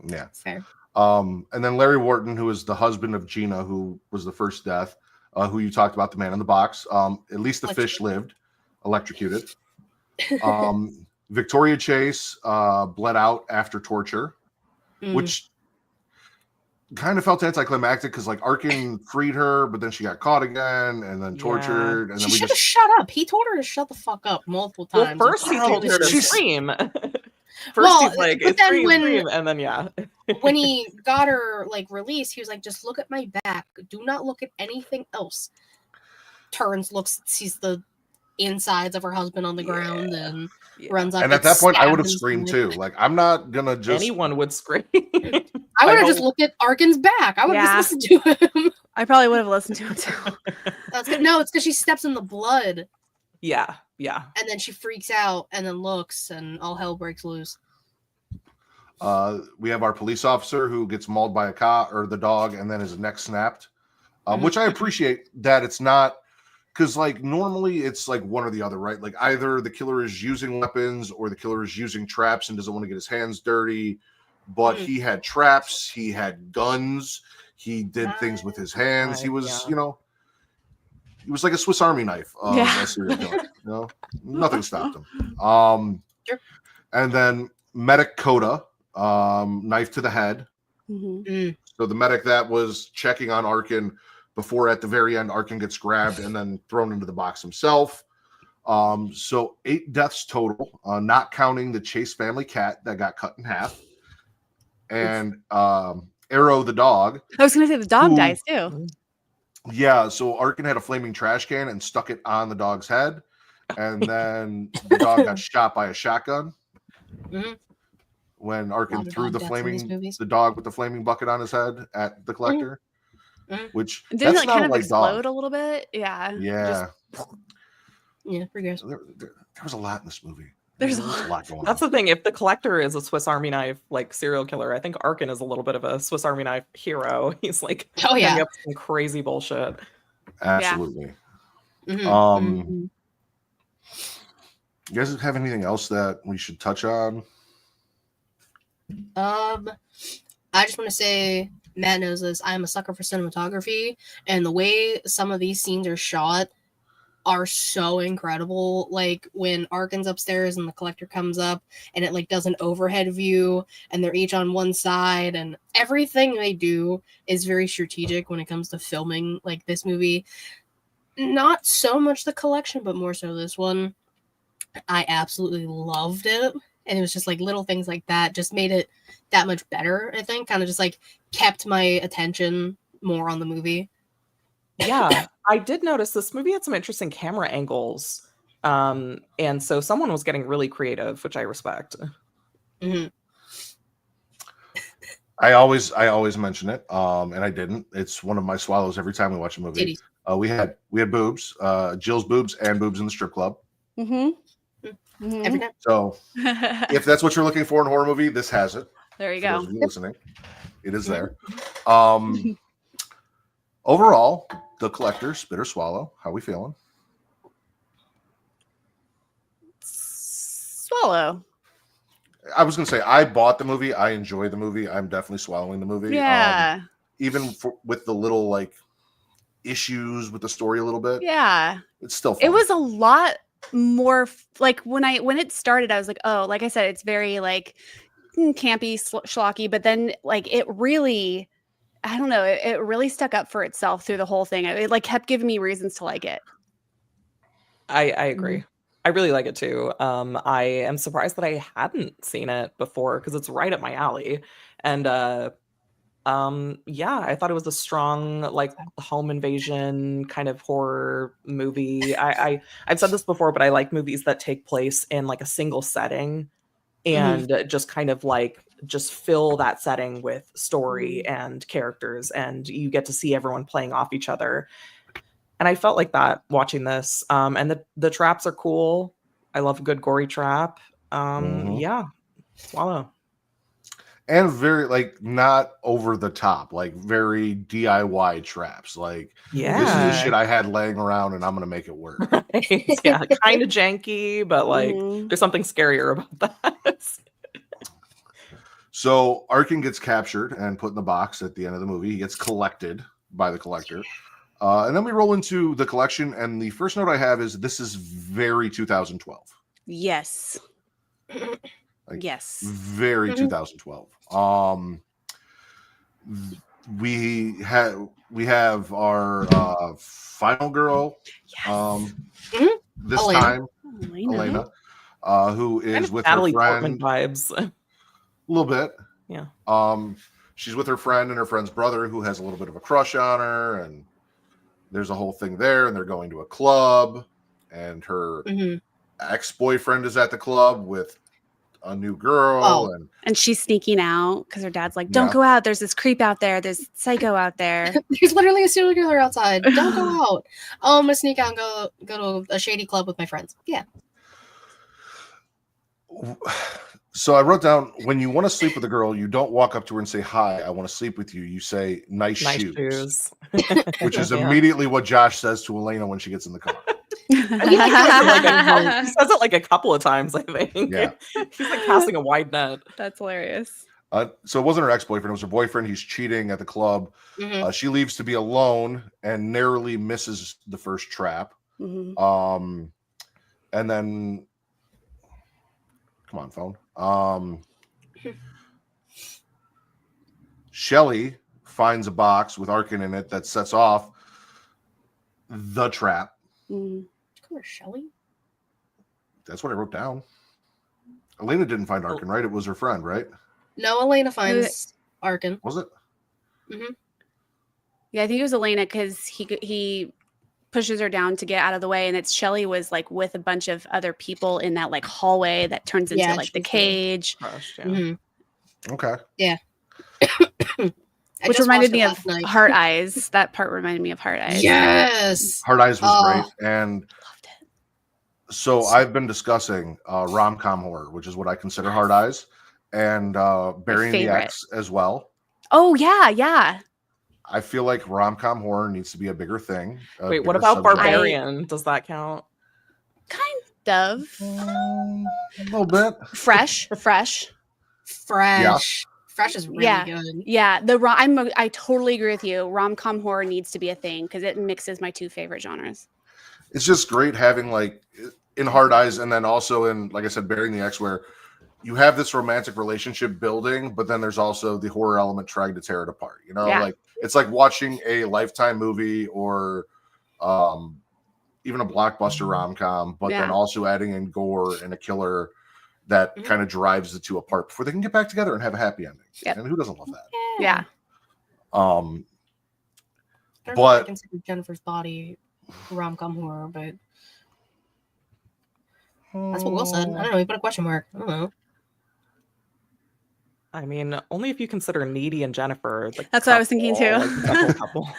Speaker 1: Yeah.
Speaker 2: Fair.
Speaker 1: And then Larry Wharton, who is the husband of Gina, who was the first death, who you talked about, the man in the box. At least the fish lived, electrocuted. Victoria Chase bled out after torture, which kind of felt anticlimactic because like Arkin freed her, but then she got caught again and then tortured. And then
Speaker 2: she should have shut up. He told her to shut the fuck up multiple times.
Speaker 4: Well, first he told her to scream. First he's like,
Speaker 2: but then
Speaker 4: scream, and then
Speaker 2: when he got her like released, he was like, just look at my back. Do not look at anything else. Turns, looks, sees the insides of her husband on the ground and runs up.
Speaker 1: And at that point, I would have screamed too. Like, I'm not gonna just.
Speaker 4: Anyone would scream.
Speaker 2: I would have just looked at Arkin's back. I would have just listened to him.
Speaker 3: I probably would have listened to him too.
Speaker 2: That's good. No, it's because she steps in the blood.
Speaker 4: Yeah.
Speaker 2: And then she freaks out and then looks and all hell breaks loose.
Speaker 1: We have our police officer who gets mauled by a cop or the dog and then his neck snapped, which I appreciate that it's not because like normally it's like one or the other, right? Like either the killer is using weapons or the killer is using traps and doesn't want to get his hands dirty, but he had traps, he had guns, he did things with his hands. He was, he was like a Swiss Army knife. A serial killer, nothing stopped him.
Speaker 2: Sure.
Speaker 1: And then medic Coda, knife to the head. So the medic that was checking on Arkin before at the very end, Arkin gets grabbed and then thrown into the box himself. So 8 deaths total, not counting the Chase family cat that got cut in half. And Arrow the dog.
Speaker 3: I was going to say the dog dies too.
Speaker 1: Yeah, so Arkin had a flaming trash can and stuck it on the dog's head. And then the dog got shot by a shotgun. When Arkin threw the dog with the flaming bucket on his head at the collector. Which
Speaker 3: didn't
Speaker 1: that's
Speaker 3: it kind of
Speaker 1: like
Speaker 3: explode
Speaker 1: dog.
Speaker 3: a little bit? Yeah.
Speaker 2: Pretty gross.
Speaker 1: There was a lot in this movie.
Speaker 3: There's
Speaker 1: a lot going on.
Speaker 4: That's the thing. If the collector is a Swiss Army knife like serial killer, I think Arkin is a little bit of a Swiss Army knife hero. He's like coming up with some crazy bullshit.
Speaker 1: Absolutely. You guys have anything else that we should touch on?
Speaker 2: I just want to say, Matt knows this. I am a sucker for cinematography, and the way some of these scenes are shot are so incredible. Like when Arkin's upstairs and the collector comes up, and it like does an overhead view, and they're each on one side, and everything they do is very strategic when it comes to filming like this movie. Not so much the collection, but more so this one. I absolutely loved it. And it was just like little things like that just made it that much better, I think. Kind of just like kept my attention more on the movie.
Speaker 4: Yeah, I did notice this movie had some interesting camera angles. And so someone was getting really creative, which I respect.
Speaker 1: I always mention it, and I didn't. It's one of my swallows every time we watch a movie. We had boobs, Jill's boobs and boobs in the strip club.
Speaker 2: Every time.
Speaker 1: So if that's what you're looking for in a horror movie, this has it.
Speaker 3: There you go.
Speaker 1: Those of you listening, it is there. Overall, The Collector, spit or swallow. How are we feeling?
Speaker 3: Swallow.
Speaker 1: I was gonna say I bought the movie. I enjoy the movie. I'm definitely swallowing the movie.
Speaker 3: Yeah.
Speaker 1: Even with the little like issues with the story a little bit.
Speaker 3: Yeah.
Speaker 1: It's still fun.
Speaker 3: It was a lot more like when it started, I was like, oh, like I said, it's very like campy, schlocky, but then like it really, I don't know, it really stuck up for itself through the whole thing. It like kept giving me reasons to like it.
Speaker 4: I agree. I really like it too. I am surprised that I hadn't seen it before because it's right up my alley. And yeah, I thought it was a strong like home invasion kind of horror movie. I've said this before, but I like movies that take place in like a single setting. and just kind of like just fill that setting with story and characters, and you get to see everyone playing off each other. And I felt like that watching this. And the traps are cool. I love a good gory trap. Yeah, swallow.
Speaker 1: And very like not over the top, like very DIY traps. Like this is the shit I had laying around and I'm gonna make it work.
Speaker 4: Right. Yeah, kind of janky, but like there's something scarier about that.
Speaker 1: So Arkin gets captured and put in the box at the end of the movie. He gets collected by the collector. And then we roll into the collection, and the first note I have is this is very 2012.
Speaker 3: Yes.
Speaker 1: Like,
Speaker 3: yes.
Speaker 1: Very 2012. We have our final girl. This
Speaker 2: Elena.
Speaker 1: time, Elena, who is
Speaker 4: kind of
Speaker 1: with
Speaker 4: Natalie
Speaker 1: her friend.
Speaker 4: Portman vibes.
Speaker 1: A little bit.
Speaker 4: Yeah.
Speaker 1: She's with her friend and her friend's brother, who has a little bit of a crush on her, and there's a whole thing there, and they're going to a club, and her ex-boyfriend is at the club with a new girl,
Speaker 3: and she's sneaking out because her dad's like, don't go out, there's this creep out there, there's psycho out there.
Speaker 2: There's literally a serial killer outside, don't go out. I'm gonna sneak out and go to a shady club with my friends.
Speaker 1: So I wrote down, when you want to sleep with a girl, you don't walk up to her and say, hi, I want to sleep with you. You say, nice shoes. Which is immediately what Josh says to Elena when she gets in the car.
Speaker 4: He says it like a couple of times, I think.
Speaker 1: Yeah.
Speaker 4: He's like casting a wide net.
Speaker 3: That's hilarious.
Speaker 1: So it wasn't her ex-boyfriend, it was her boyfriend. He's cheating at the club. She leaves to be alone and narrowly misses the first trap. And then, come on, phone. Shelly finds a box with Arkin in it that sets off the trap.
Speaker 2: Come on, Shelly.
Speaker 1: That's what I wrote down. Elena didn't find Arkin, right? It was her friend, right?
Speaker 2: No, Elena finds Arkin.
Speaker 1: Was it?
Speaker 3: Yeah, I think it was Elena because he pushes her down to get out of the way, and it's Shelly was like with a bunch of other people in that like hallway that turns into like the cage.
Speaker 1: Okay.
Speaker 2: Yeah.
Speaker 3: Which reminded me of Heart Eyes. That part reminded me of Heart Eyes.
Speaker 2: Yes.
Speaker 1: Heart Eyes was great. And so I've been discussing rom-com horror, which is what I consider Heart Eyes, and Burying the Ex as well.
Speaker 3: Oh, yeah.
Speaker 1: I feel like rom-com horror needs to be a bigger thing.
Speaker 4: Wait, what about Barbarian? Does that count?
Speaker 3: Kind of.
Speaker 1: A little bit.
Speaker 3: Fresh.
Speaker 1: Yeah.
Speaker 2: Fresh is really good.
Speaker 3: Yeah, I totally agree with you. Rom-com horror needs to be a thing because it mixes my two favorite genres.
Speaker 1: It's just great having like in Hard Eyes, and then also in, like I said, Burying the Ex, where you have this romantic relationship building, but then there's also the horror element trying to tear it apart. You know, like it's like watching a Lifetime movie or even a blockbuster rom-com, but then also adding in gore and a killer that kind of drives the two apart before they can get back together and have a happy ending. And who doesn't love that?
Speaker 3: Yeah.
Speaker 2: But I consider Jennifer's Body rom-com horror, but that's what Will said. I don't know. He put a question mark. I don't know.
Speaker 4: I mean, only if you consider Needy and Jennifer.
Speaker 3: That's what I was thinking too.
Speaker 4: Couple.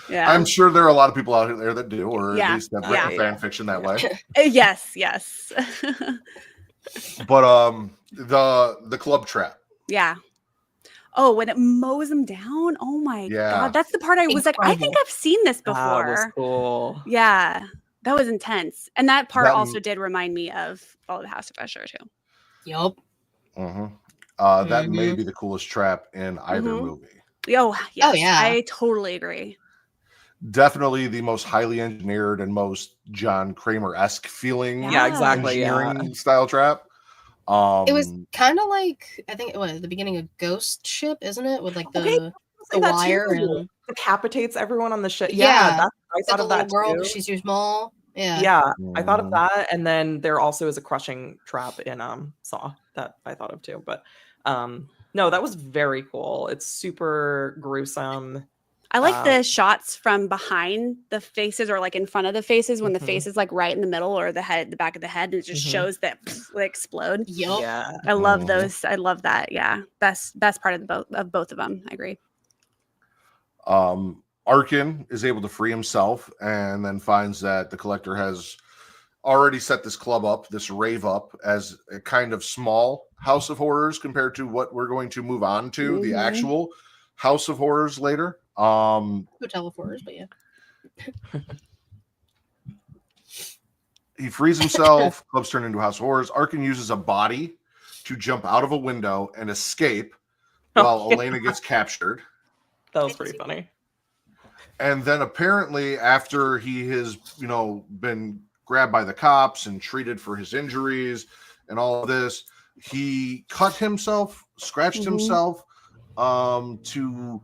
Speaker 3: Yeah,
Speaker 1: I'm sure there are a lot of people out there that do, or at least have written fan fiction that way.
Speaker 3: Yes.
Speaker 1: But the club trap.
Speaker 3: Yeah. Oh, when it mows them down. Oh my god, that's the part I was like, I think I've seen this before.
Speaker 4: That was cool.
Speaker 3: Yeah, that was intense, and that part also did remind me of Fall of the House of Usher too.
Speaker 2: Yup.
Speaker 1: That may be the coolest trap in either movie.
Speaker 3: Oh, yes.
Speaker 2: Oh, yeah.
Speaker 3: I totally agree.
Speaker 1: Definitely the most highly engineered and most John Kramer-esque feeling.
Speaker 4: Yeah, exactly.
Speaker 1: Engineering style trap.
Speaker 2: It was kind of like, I think it was the beginning of Ghost Ship, isn't it? With like the wire and
Speaker 4: decapitates everyone on the ship.
Speaker 2: Yeah,
Speaker 4: I thought of that
Speaker 2: girl,
Speaker 4: too.
Speaker 2: she's too small.
Speaker 4: I thought of that, and then there also is a crushing trap in Saw that I thought of too. But no, that was very cool. It's super gruesome.
Speaker 3: I like the shots from behind the faces or like in front of the faces when the face is like right in the middle or the back of the head, and it just shows that they explode.
Speaker 2: Yup.
Speaker 4: Yeah.
Speaker 3: I love those. I love that. Yeah. Best part of both of them. I agree.
Speaker 1: Arkin is able to free himself and then finds that the collector has already set this club up, this rave up, as a kind of small house of horrors compared to what we're going to move on to, the actual house of horrors later.
Speaker 2: Hotel of Horrors, but yeah.
Speaker 1: He frees himself, clubs turn into a house of horrors. Arkin uses a body to jump out of a window and escape while Elena gets captured.
Speaker 4: That was pretty funny.
Speaker 1: And then apparently after he has, been grabbed by the cops and treated for his injuries and all of this, he cut himself, scratched himself to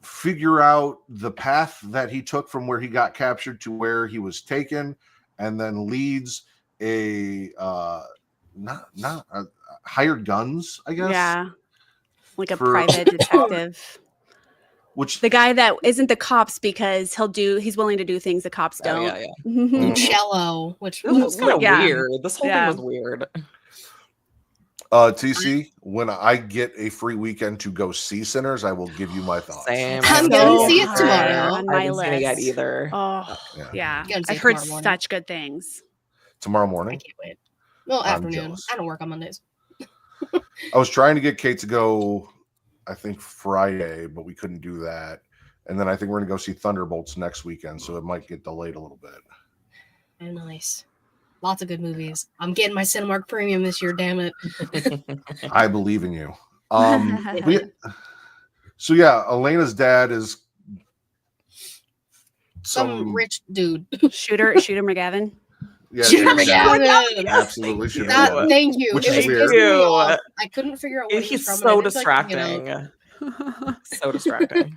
Speaker 1: figure out the path that he took from where he got captured to where he was taken, and then leads a hired guns, I guess.
Speaker 3: Yeah. Like a private detective.
Speaker 1: Which
Speaker 3: the guy that isn't the cops because he's willing to do things the cops don't.
Speaker 2: Cello, which
Speaker 4: this was kind of weird. This whole thing was weird.
Speaker 1: TC, when I get a free weekend to go see Sinners, I will give you my thoughts.
Speaker 4: Same.
Speaker 2: I'm going to see it tomorrow.
Speaker 3: On my
Speaker 4: I haven't seen it yet
Speaker 3: list.
Speaker 4: either.
Speaker 3: Oh, yeah.
Speaker 2: Gotta see
Speaker 3: I've
Speaker 2: it
Speaker 3: heard
Speaker 2: tomorrow morning.
Speaker 3: such good things.
Speaker 1: Tomorrow
Speaker 2: I
Speaker 1: morning?
Speaker 2: can't wait. Well,
Speaker 1: I'm
Speaker 2: afternoon.
Speaker 1: jealous.
Speaker 2: I don't work on Mondays.
Speaker 1: I was trying to get Kate to go, I think, Friday, but we couldn't do that. And then I think we're going to go see Thunderbolts next weekend, so it might get delayed a little bit.
Speaker 2: Very nice. Lots of good movies. I'm getting my Cinemark Premium this year, damn it.
Speaker 1: I believe in you. So yeah, Elena's dad is
Speaker 2: some rich dude.
Speaker 3: Shooter McGavin.
Speaker 1: Yeah,
Speaker 2: Shooter McGavin.
Speaker 1: Absolutely, Shooter
Speaker 2: That,
Speaker 1: McGavin.
Speaker 2: thank you.
Speaker 1: Which
Speaker 2: It
Speaker 1: is
Speaker 2: was
Speaker 1: weird.
Speaker 2: pissing me off. I couldn't figure out what he was
Speaker 4: He's
Speaker 2: from,
Speaker 4: so
Speaker 2: and I didn't like,
Speaker 4: distracting. So distracting.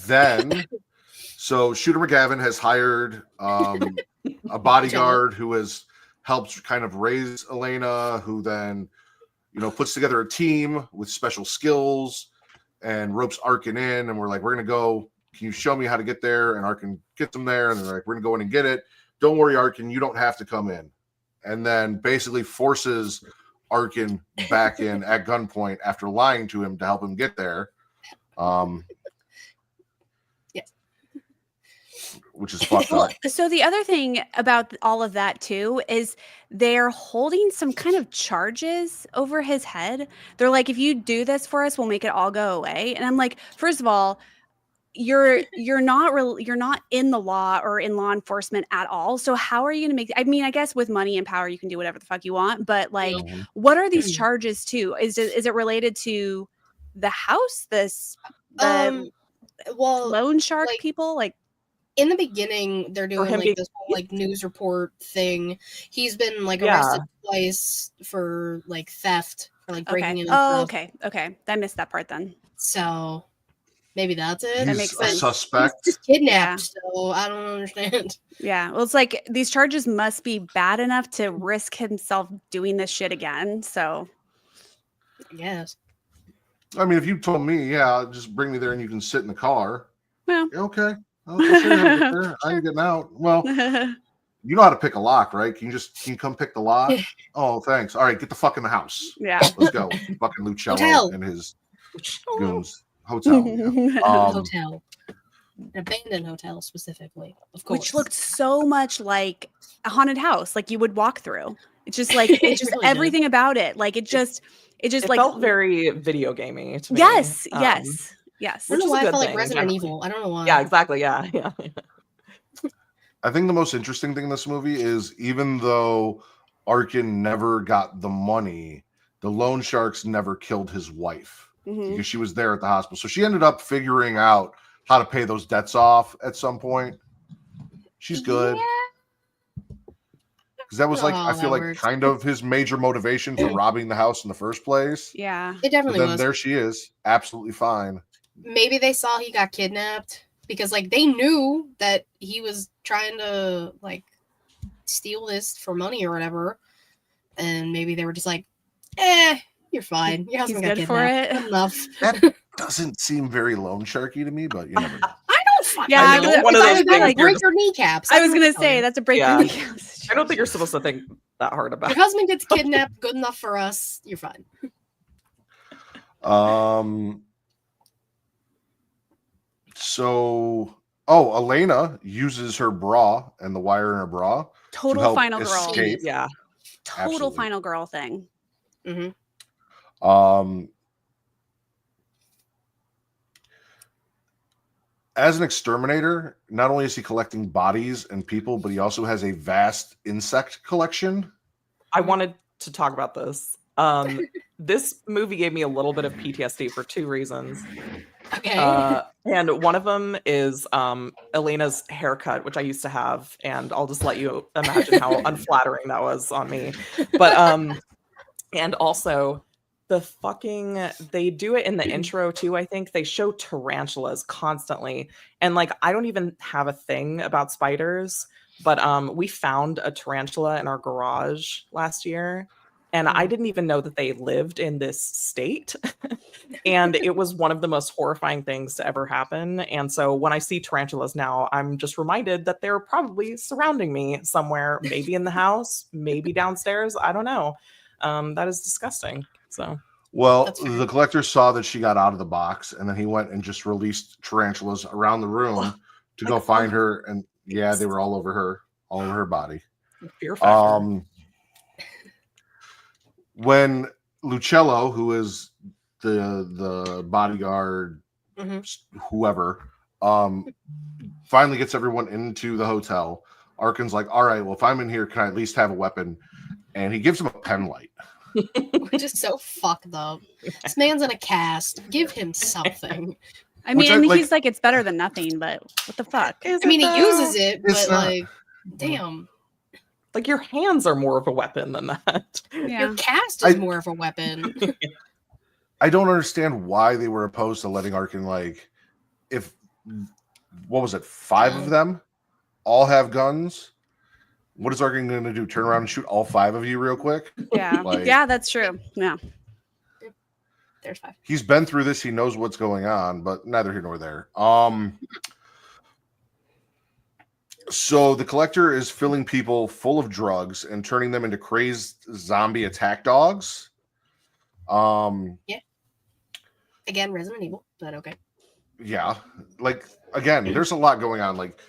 Speaker 1: Then, so Shooter McGavin has hired a bodyguard who has helped kind of raise Elena, who then, puts together a team with special skills and ropes Arkin in. And we're like, we're going to go. Can you show me how to get there? And Arkin gets them there. And they're like, we're going to go in and get it. Don't worry, Arkin, you don't have to come in. And then basically forces Arkin back in at gunpoint after lying to him to help him get there. Which is fucked up.
Speaker 3: So the other thing about all of that too is they're holding some kind of charges over his head. They're like, if you do this for us, we'll make it all go away. And I'm like, first of all, you're not in the law or in law enforcement at all. So how are you going to make? I mean, I guess with money and power, you can do whatever the fuck you want. But like, what are these charges to? Is it related to the house? The loan shark people like.
Speaker 2: In the beginning, they're doing like this whole like news report thing. He's been like arrested twice for like theft or like breaking in.
Speaker 3: Okay. I missed that part then.
Speaker 2: So maybe that's it.
Speaker 1: He's
Speaker 3: that makes sense.
Speaker 1: a suspect.
Speaker 2: He's just kidnapped, so I don't understand.
Speaker 3: Yeah, well, it's like these charges must be bad enough to risk himself doing this shit again. So,
Speaker 2: yes.
Speaker 1: I mean, if you told me, just bring me there and you can sit in the car.
Speaker 3: Well,
Speaker 1: okay. I'll show you how to get there. I ain't getting out. Well, you know how to pick a lock, right? Can you come pick the lock? Oh, thanks. All right, get the fuck in the house.
Speaker 3: Yeah.
Speaker 1: Let's go. Fucking Lucello and his goons. Hotel.
Speaker 2: Hotel. An abandoned hotel specifically, of course.
Speaker 3: Which looked so much like a haunted house, like you would walk through. It's just like really everything about it. Like it just like
Speaker 4: felt very video gamey to me.
Speaker 3: Yes.
Speaker 2: I don't know why I felt like Resident Evil. I don't know why.
Speaker 4: Yeah, exactly. Yeah.
Speaker 1: I think the most interesting thing in this movie is even though Arkin never got the money, the loan sharks never killed his wife because she was there at the hospital. So she ended up figuring out how to pay those debts off at some point. She's good. Because that was I feel like kind of his major motivation for robbing the house in the first place.
Speaker 3: Yeah.
Speaker 2: It definitely was.
Speaker 1: There she is, absolutely fine.
Speaker 2: Maybe they saw he got kidnapped because like they knew that he was trying to like steal this for money or whatever, and maybe they were just like, you're fine. Your husband got
Speaker 3: good for it.
Speaker 2: Enough.
Speaker 1: doesn't seem very loan sharky to me, but you never know.
Speaker 2: I don't fucking
Speaker 3: Yeah,
Speaker 2: know.
Speaker 4: one of those
Speaker 2: It's gonna
Speaker 4: things
Speaker 2: break your kneecaps.
Speaker 3: I was
Speaker 2: don't
Speaker 3: gonna
Speaker 2: know.
Speaker 3: say that's a break.
Speaker 4: Yeah.
Speaker 3: Your
Speaker 4: I don't think you're supposed to think that hard about
Speaker 2: Your husband gets kidnapped. Good enough for us. You're fine.
Speaker 1: So, Elena uses her bra and the wire in her bra to
Speaker 3: Total
Speaker 1: help
Speaker 3: final girl.
Speaker 1: escape.
Speaker 4: Yeah.
Speaker 3: Total
Speaker 1: Absolutely.
Speaker 3: final girl thing.
Speaker 2: Mm-hmm.
Speaker 1: As an exterminator, not only is he collecting bodies and people, but he also has a vast insect collection.
Speaker 4: I wanted to talk about this. This movie gave me a little bit of PTSD for 2 reasons.
Speaker 2: Okay.
Speaker 4: And one of them is Elena's haircut, which I used to have, and I'll just let you imagine how unflattering that was on me. But and also they do it in the intro too. I think they show tarantulas constantly, and like I don't even have a thing about spiders, but we found a tarantula in our garage last year, and I didn't even know that they lived in this state. And it was one of the most horrifying things to ever happen. And so when I see tarantulas now, I'm just reminded that they're probably surrounding me somewhere, maybe in the house, maybe downstairs. I don't know. That is disgusting. So,
Speaker 1: well, the collector saw that she got out of the box, and then he went and just released tarantulas around the room to go find her. And yeah, they were all over her body.
Speaker 4: Fear factor.
Speaker 1: When Lucello, who is the bodyguard, whoever, finally gets everyone into the hotel, Arkin's like, all right, well, if I'm in here, can I at least have a weapon? And he gives him a pen light.
Speaker 2: Which is so fucked up. This man's in a cast. Give him something.
Speaker 3: I mean, he's like, it's better than nothing, but what the fuck?
Speaker 2: I mean, he uses it, but like, damn.
Speaker 4: Like, your hands are more of a weapon than that.
Speaker 3: Yeah.
Speaker 2: Your cast is more of a weapon.
Speaker 1: I don't understand why they were opposed to letting Arkin, like, if, what was it, 5 of them all have guns? What is Arkin going to do? Turn around and shoot all 5 of you real quick?
Speaker 3: Yeah. Yeah, that's true. Yeah.
Speaker 2: There's 5.
Speaker 1: He's been through this. He knows what's going on, but neither here nor there. So the collector is filling people full of drugs and turning them into crazed zombie attack dogs.
Speaker 2: Yeah. Again, Resident Evil, but okay.
Speaker 1: Yeah. Like, again, there's a lot going on. Like,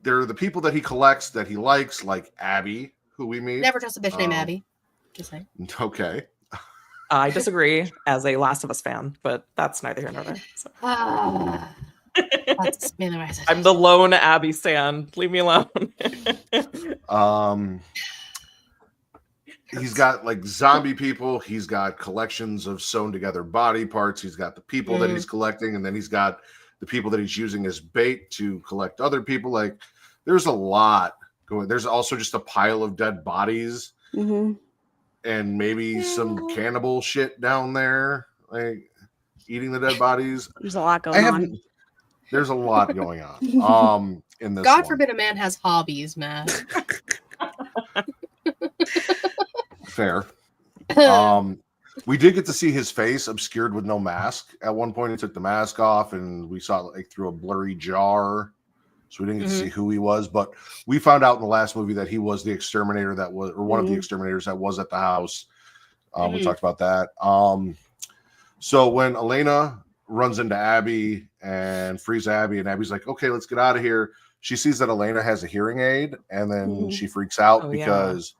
Speaker 1: there are the people that he collects that he likes, like Abby, who we meet.
Speaker 2: Never trust a bitch named Abby. Just saying.
Speaker 1: Okay.
Speaker 4: I disagree as a Last of Us fan, but that's neither here nor there. So.
Speaker 2: That's mainly why I said
Speaker 4: I'm the lone Abby stan. Leave me alone.
Speaker 1: He's got like zombie people. He's got collections of sewn together body parts. He's got the people that he's collecting, and then he's got the people that he's using as bait to collect other people. Like, there's a lot going. There's also just a pile of dead bodies, and maybe some cannibal shit down there, like eating the dead bodies.
Speaker 3: There's a lot going on.
Speaker 1: There's a lot going on. In this,
Speaker 2: God forbid a man has hobbies, Matt.
Speaker 1: Fair. We did get to see his face obscured with no mask. At one point, he took the mask off, and we saw it like through a blurry jar. So we didn't get to see who he was. But we found out in the last movie that he was the exterminator that was, or one of the exterminators that was at the house. We talked about that. So when Elena runs into Abby and frees Abby, and Abby's like, okay, let's get out of here. She sees that Elena has a hearing aid, and then she freaks out because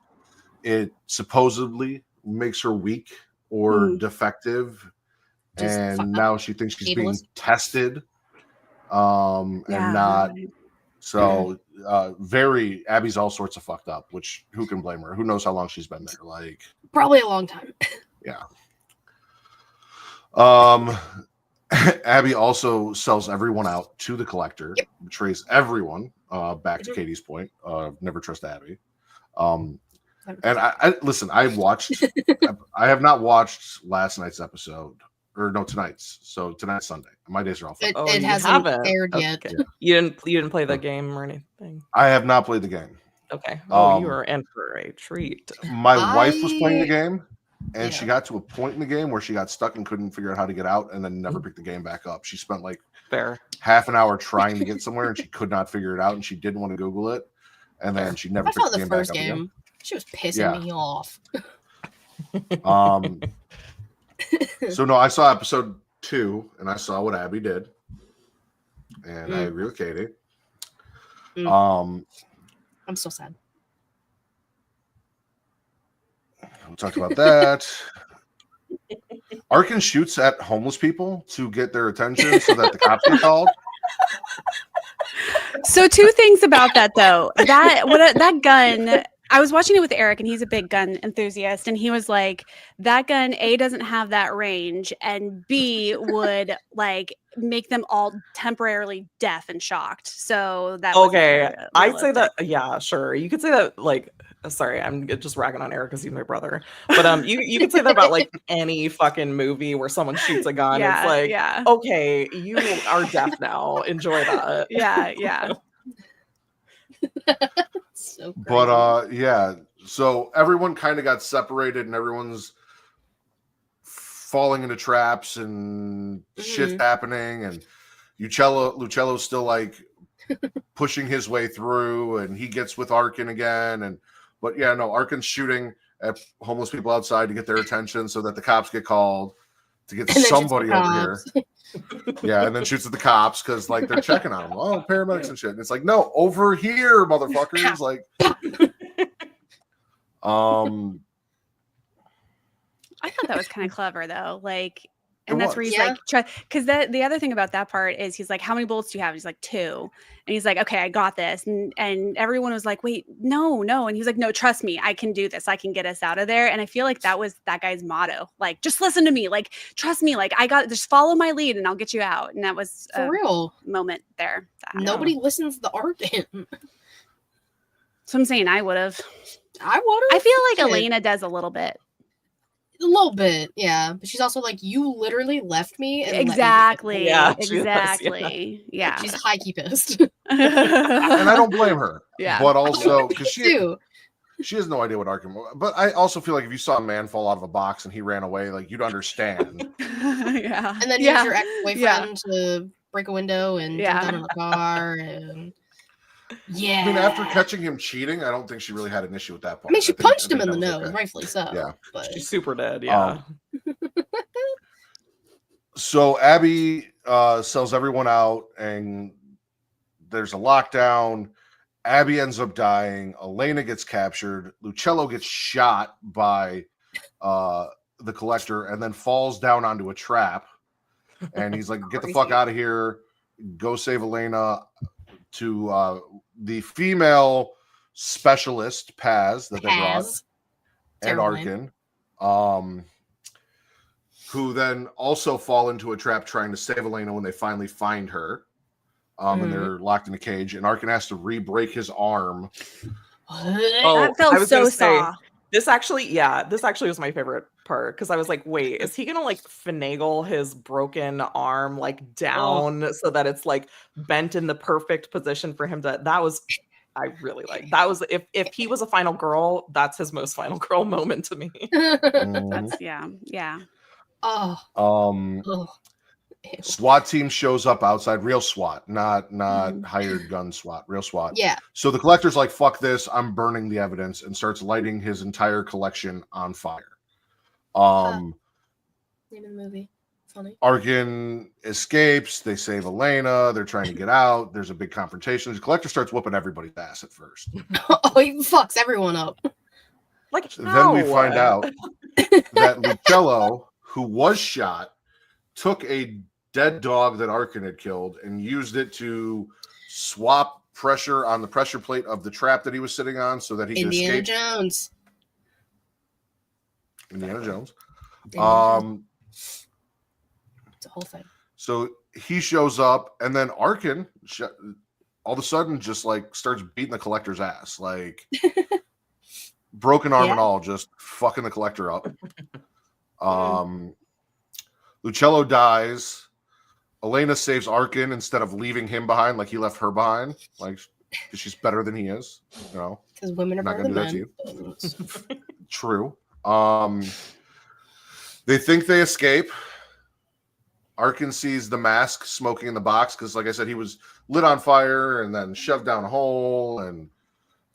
Speaker 1: it supposedly makes her weak or defective.
Speaker 2: Just
Speaker 1: and now she thinks she's being tested. And not. So Abby's all sorts of fucked up, which who can blame her? Who knows how long she's been there? Like,
Speaker 2: probably a long time.
Speaker 1: Yeah. Abby also sells everyone out to the collector, betrays everyone, back to Katie's point, never trust Abby. And I listen, I have not watched last night's episode, or no, tonight's. So tonight's Sunday. My days are all full.
Speaker 2: It hasn't aired yet.
Speaker 4: Okay. You didn't play the game or anything?
Speaker 1: I have not played the game.
Speaker 4: Okay. Oh, you are in for a treat.
Speaker 1: My wife was playing the game. and she got to a point in the game where she got stuck and couldn't figure out how to get out, and then never picked the game back up. She spent like half an hour trying to get somewhere, and she could not figure it out, and she didn't want to Google it, and then she never picked the game back up again.
Speaker 2: She was pissing me off.
Speaker 1: So no, I saw episode 2, and I saw what Abby did, and I agree with Katie.
Speaker 2: I'm so sad.
Speaker 1: We talked about that. Arkin shoots at homeless people to get their attention so that the cops get called.
Speaker 3: So 2 things about that though. That gun, I was watching it with Eric, and he's a big gun enthusiast, and he was like, that gun A doesn't have that range, and B would like make them all temporarily deaf and shocked. So that
Speaker 4: I'd say that, yeah, sure. You could say that, like, sorry, I'm just ragging on Eric because he's my brother. But you could say that about like any fucking movie where someone shoots a gun. It's like, okay, you are deaf now. Enjoy that.
Speaker 3: Yeah.
Speaker 2: So crazy.
Speaker 1: But so everyone kind of got separated, and everyone's falling into traps, and shit's happening, and Lucello's still like pushing his way through, and he gets with Arkin again, but Arkin's shooting at homeless people outside to get their attention so that the cops get called to get somebody over here. Yeah, and then shoots at the cops because like they're checking on them. Oh, paramedics and shit. And it's like, no, over here, motherfuckers. Like,
Speaker 3: I thought that was kind of clever though. Like, and that's where he's like, because the other thing about that part is he's like, how many bullets do you have? He's like, 2. And he's like, okay, I got this. And everyone was like, wait, no. And he's like, no, trust me, I can do this. I can get us out of there. And I feel like that was that guy's motto. Like, just listen to me. Like, trust me. Like, just follow my lead and I'll get you out. And that was
Speaker 2: for real
Speaker 3: moment there.
Speaker 2: Nobody listens to the Arkin.
Speaker 3: So I'm saying I would have.
Speaker 2: I
Speaker 3: feel like Elena does a little bit.
Speaker 2: A little bit, yeah. But she's also like, you literally left me. And
Speaker 3: exactly.
Speaker 4: Yeah,
Speaker 3: exactly. Yeah.
Speaker 2: She's high key pissed.
Speaker 1: And I don't blame her.
Speaker 3: Yeah.
Speaker 1: But also, because she has no idea what Arkin. But I also feel like if you saw a man fall out of a box and he ran away, like you'd understand.
Speaker 3: Yeah.
Speaker 2: And then use your ex-boyfriend to break a window and jump down in the car and. Yeah.
Speaker 1: I mean, after catching him cheating, I don't think she really had an issue with that part.
Speaker 2: I mean, she punched him in the nose, rightfully so.
Speaker 1: Yeah.
Speaker 2: But
Speaker 4: she's super dead, yeah.
Speaker 1: So Abby sells everyone out, and there's a lockdown. Abby ends up dying. Elena gets captured. Lucello gets shot by the collector and then falls down onto a trap. And he's like, get the fuck out of here. Go save Elena. To the female specialist Paz that they brought, and Arkin, who then also fall into a trap trying to save Elena when they finally find her, and they're locked in a cage, and Arkin has to re-break his arm.
Speaker 3: That felt so saw.
Speaker 4: This actually was my favorite part because I was like, wait, is he gonna like finagle his broken arm like down so that it's like bent in the perfect position for him to? I really like that was if he was a final girl, that's his most final girl moment to me.
Speaker 3: That's yeah.
Speaker 1: SWAT team shows up outside, real SWAT, not hired gun SWAT, real SWAT.
Speaker 2: Yeah.
Speaker 1: So the collector's like, fuck this, I'm burning the evidence, and starts lighting his entire collection on fire.
Speaker 2: Name of the movie. Funny.
Speaker 1: Arkin escapes, they save Elena, they're trying to get out, there's a big confrontation. The collector starts whooping everybody's ass at first.
Speaker 2: He fucks everyone up.
Speaker 1: Then we find out that Lucello, who was shot, took a dead dog that Arkin had killed and used it to swap pressure on the pressure plate of the trap that he was sitting on so that he could escape. Indiana Jones.
Speaker 2: It's a whole thing.
Speaker 1: So he shows up, and then Arkin all of a sudden just like starts beating the collector's ass, like broken arm and all, just fucking the collector up. Lucello dies. Elena saves Arkin instead of leaving him behind, like he left her behind, like because she's better than he is. You know,
Speaker 2: because women are
Speaker 1: not
Speaker 2: better
Speaker 1: gonna
Speaker 2: than
Speaker 1: do
Speaker 2: men.
Speaker 1: that to you. True. They think they escape. Arkin sees the mask smoking in the box because, like I said, he was lit on fire and then shoved down a hole. And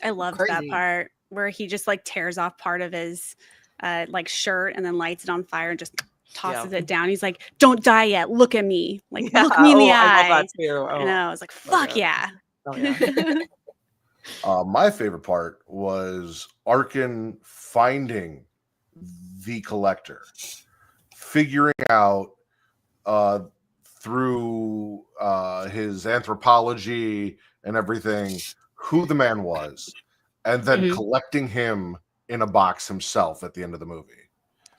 Speaker 3: I loved that
Speaker 2: Crazy.
Speaker 3: part where he just like tears off part of his like shirt and then lights it on fire and just tosses it down. He's like, "Don't die yet. Look at me. Like, look me in the eye."
Speaker 4: I love that too.
Speaker 3: I know. I was like, "Fuck yeah."
Speaker 4: Oh, yeah.
Speaker 1: my favorite part was Arkin finding the collector, figuring out through his anthropology and everything who the man was, and then collecting him in a box himself at the end of the movie.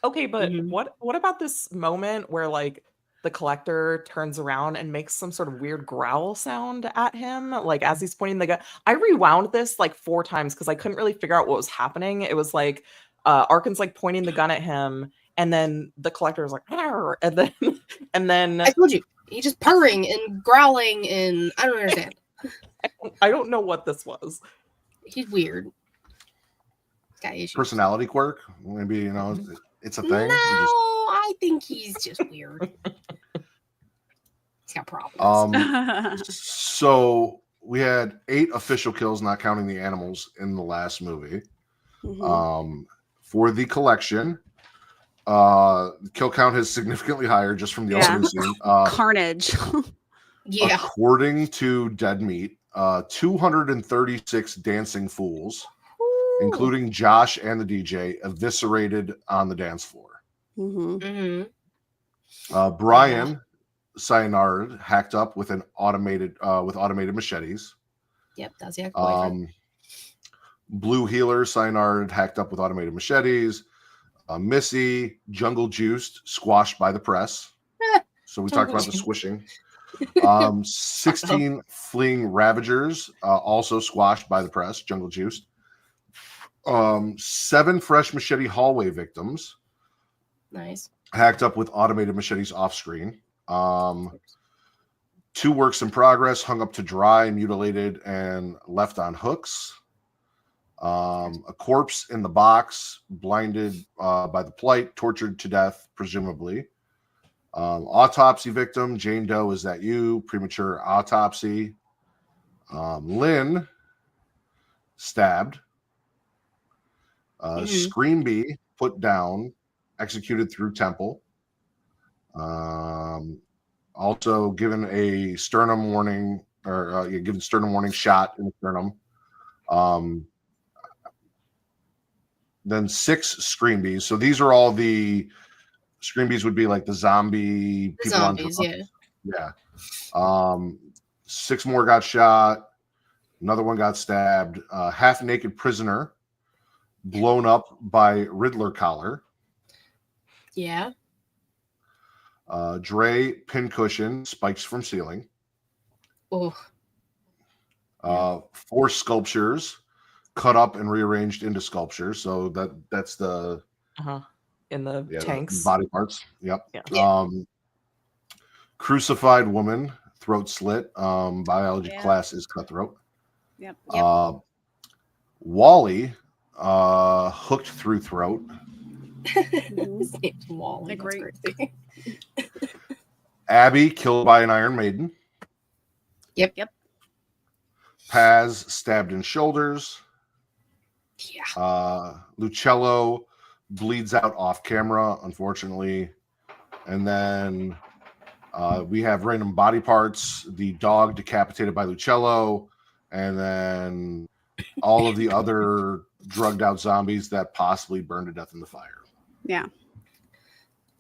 Speaker 4: Okay, but what about this moment where like the collector turns around and makes some sort of weird growl sound at him, like as he's pointing the gun? I rewound this like 4 times because I couldn't really figure out what was happening. It was like Arkin's like pointing the gun at him, and then the collector is like, "Arr!" and then
Speaker 2: I told you, he's just purring and growling, and I don't understand.
Speaker 4: I don't know what this was.
Speaker 2: He's weird. He's got issues.
Speaker 1: Personality quirk, maybe, you know, it's a thing.
Speaker 2: No, I think he's just weird. He's got problems.
Speaker 1: So we had 8 official kills, not counting the animals, in the last movie. For the collection, kill count is significantly higher just from the opening scene.
Speaker 3: Carnage.
Speaker 2: Yeah.
Speaker 1: According to Dead Meat, 236 dancing fools, including Josh and the DJ, eviscerated on the dance floor. Brian Cyanard hacked up with an automated machetes.
Speaker 2: Yep, that's the ex-boyfriend.
Speaker 1: Blue Healer Cyanard hacked up with automated machetes. Missy Jungle Juiced squashed by the press. So we talked about the squishing. 16 fleeing Ravagers also squashed by the press, Jungle Juiced. 7 fresh machete hallway victims.
Speaker 2: Nice.
Speaker 1: Hacked up with automated machetes off screen. 2 works in progress hung up to dry, mutilated, and left on hooks. A corpse in the box, blinded by the plight, tortured to death, presumably. Autopsy victim, Jane Doe, is that you? Premature autopsy. Lynn, stabbed. Scream Bee, put down, executed through temple. Also given a sternum warning, or given sternum warning shot in the sternum. Then 6 Scream Bees. So these are all the Scream Bees would be like the zombie people
Speaker 2: zombies,
Speaker 1: on drugs. Yeah. 6 more got shot. Another one got stabbed. Half-naked prisoner blown up by Riddler collar.
Speaker 2: Yeah.
Speaker 1: Dre pincushion spikes from ceiling.
Speaker 2: Oh.
Speaker 1: 4 sculptures cut up and rearranged into sculptures. So that's the
Speaker 4: in the tanks,
Speaker 1: body parts. Yep.
Speaker 2: Yeah.
Speaker 1: Crucified woman, throat slit. Biology class is cutthroat.
Speaker 3: Yep.
Speaker 1: Wally, hooked through throat.
Speaker 2: His name's Wally.
Speaker 3: That's
Speaker 2: crazy.
Speaker 1: Abby killed by an Iron Maiden.
Speaker 2: Yep.
Speaker 1: Paz stabbed in shoulders.
Speaker 2: Yeah.
Speaker 1: Lucello bleeds out off camera, unfortunately. And then we have random body parts. The dog decapitated by Lucello. And then all of the other drugged out zombies that possibly burned to death in the fire.
Speaker 3: Yeah.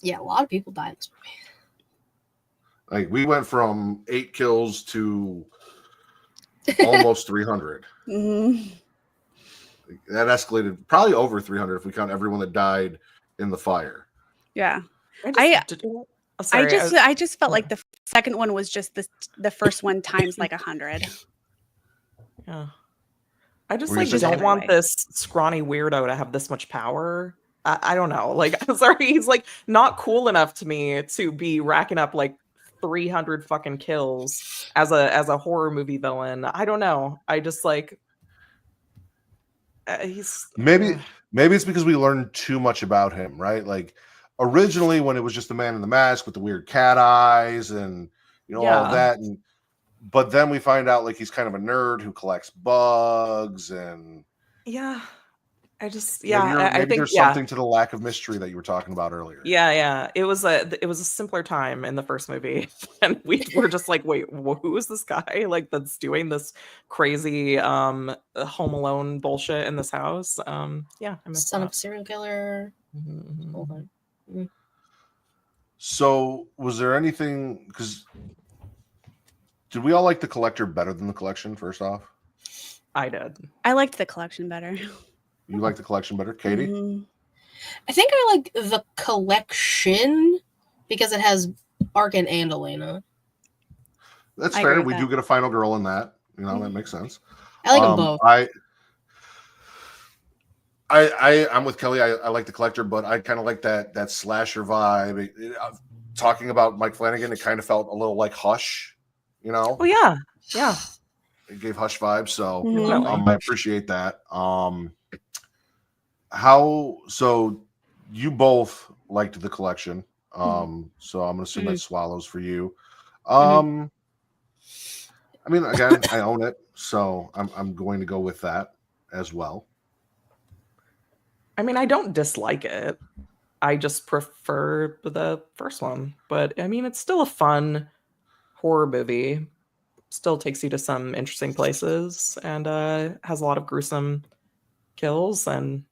Speaker 2: Yeah, a lot of people died in this movie.
Speaker 1: Like, we went from 8 kills to almost 300. That escalated probably over 300 if we count everyone that died in the fire.
Speaker 3: Yeah.
Speaker 4: I
Speaker 3: just felt like the second one was just the first one times like 100.
Speaker 4: Yeah. I just
Speaker 1: Were
Speaker 4: like
Speaker 1: you
Speaker 4: don't
Speaker 3: saying-
Speaker 4: want this scrawny weirdo to have this much power. I don't know. Like, I'm sorry, he's like not cool enough to me to be racking up like 300 fucking kills as a horror movie villain. I don't know. I just like he's
Speaker 1: maybe it's because we learned too much about him, right? Like, originally when it was just the man in the mask with the weird cat eyes and all of that, but then we find out like he's kind of a nerd who collects bugs and
Speaker 4: I just
Speaker 1: maybe
Speaker 4: I think
Speaker 1: there's something to the lack of mystery that you were talking about earlier.
Speaker 4: It was a simpler time in the first movie, and we were just like, wait, who is this guy like that's doing this crazy Home Alone bullshit in this house? I missed
Speaker 2: Son
Speaker 4: that.
Speaker 2: of a serial killer.
Speaker 4: Mhm.
Speaker 2: Hold on. Mm.
Speaker 1: So was there anything, because did we all like the collector better than the collection? First off,
Speaker 4: I did.
Speaker 3: I liked the collection better.
Speaker 1: You like the collection better, Katie?
Speaker 3: Mhm.
Speaker 2: I think I like the collection because it has Arkin and Elena.
Speaker 1: That's
Speaker 3: I agree
Speaker 1: fair.
Speaker 3: with
Speaker 1: We
Speaker 3: that.
Speaker 1: do get a final girl in that. That makes sense.
Speaker 2: I like them both.
Speaker 1: I'm with Kelly. I like the collector, but I kind of like that slasher vibe. Talking about Mike Flanagan, it kind of felt a little like Hush.
Speaker 4: Oh yeah.
Speaker 1: It gave Hush vibes, so
Speaker 3: Mhm.
Speaker 1: I appreciate that. So you both liked the collection. So I'm gonna assume that swallows for you. I mean, again, I own it, so I'm going to go with that as well.
Speaker 4: I mean, I don't dislike it. I just prefer the first one, but I mean, it's still a fun horror movie. Still takes you to some interesting places and has a lot of gruesome kills, and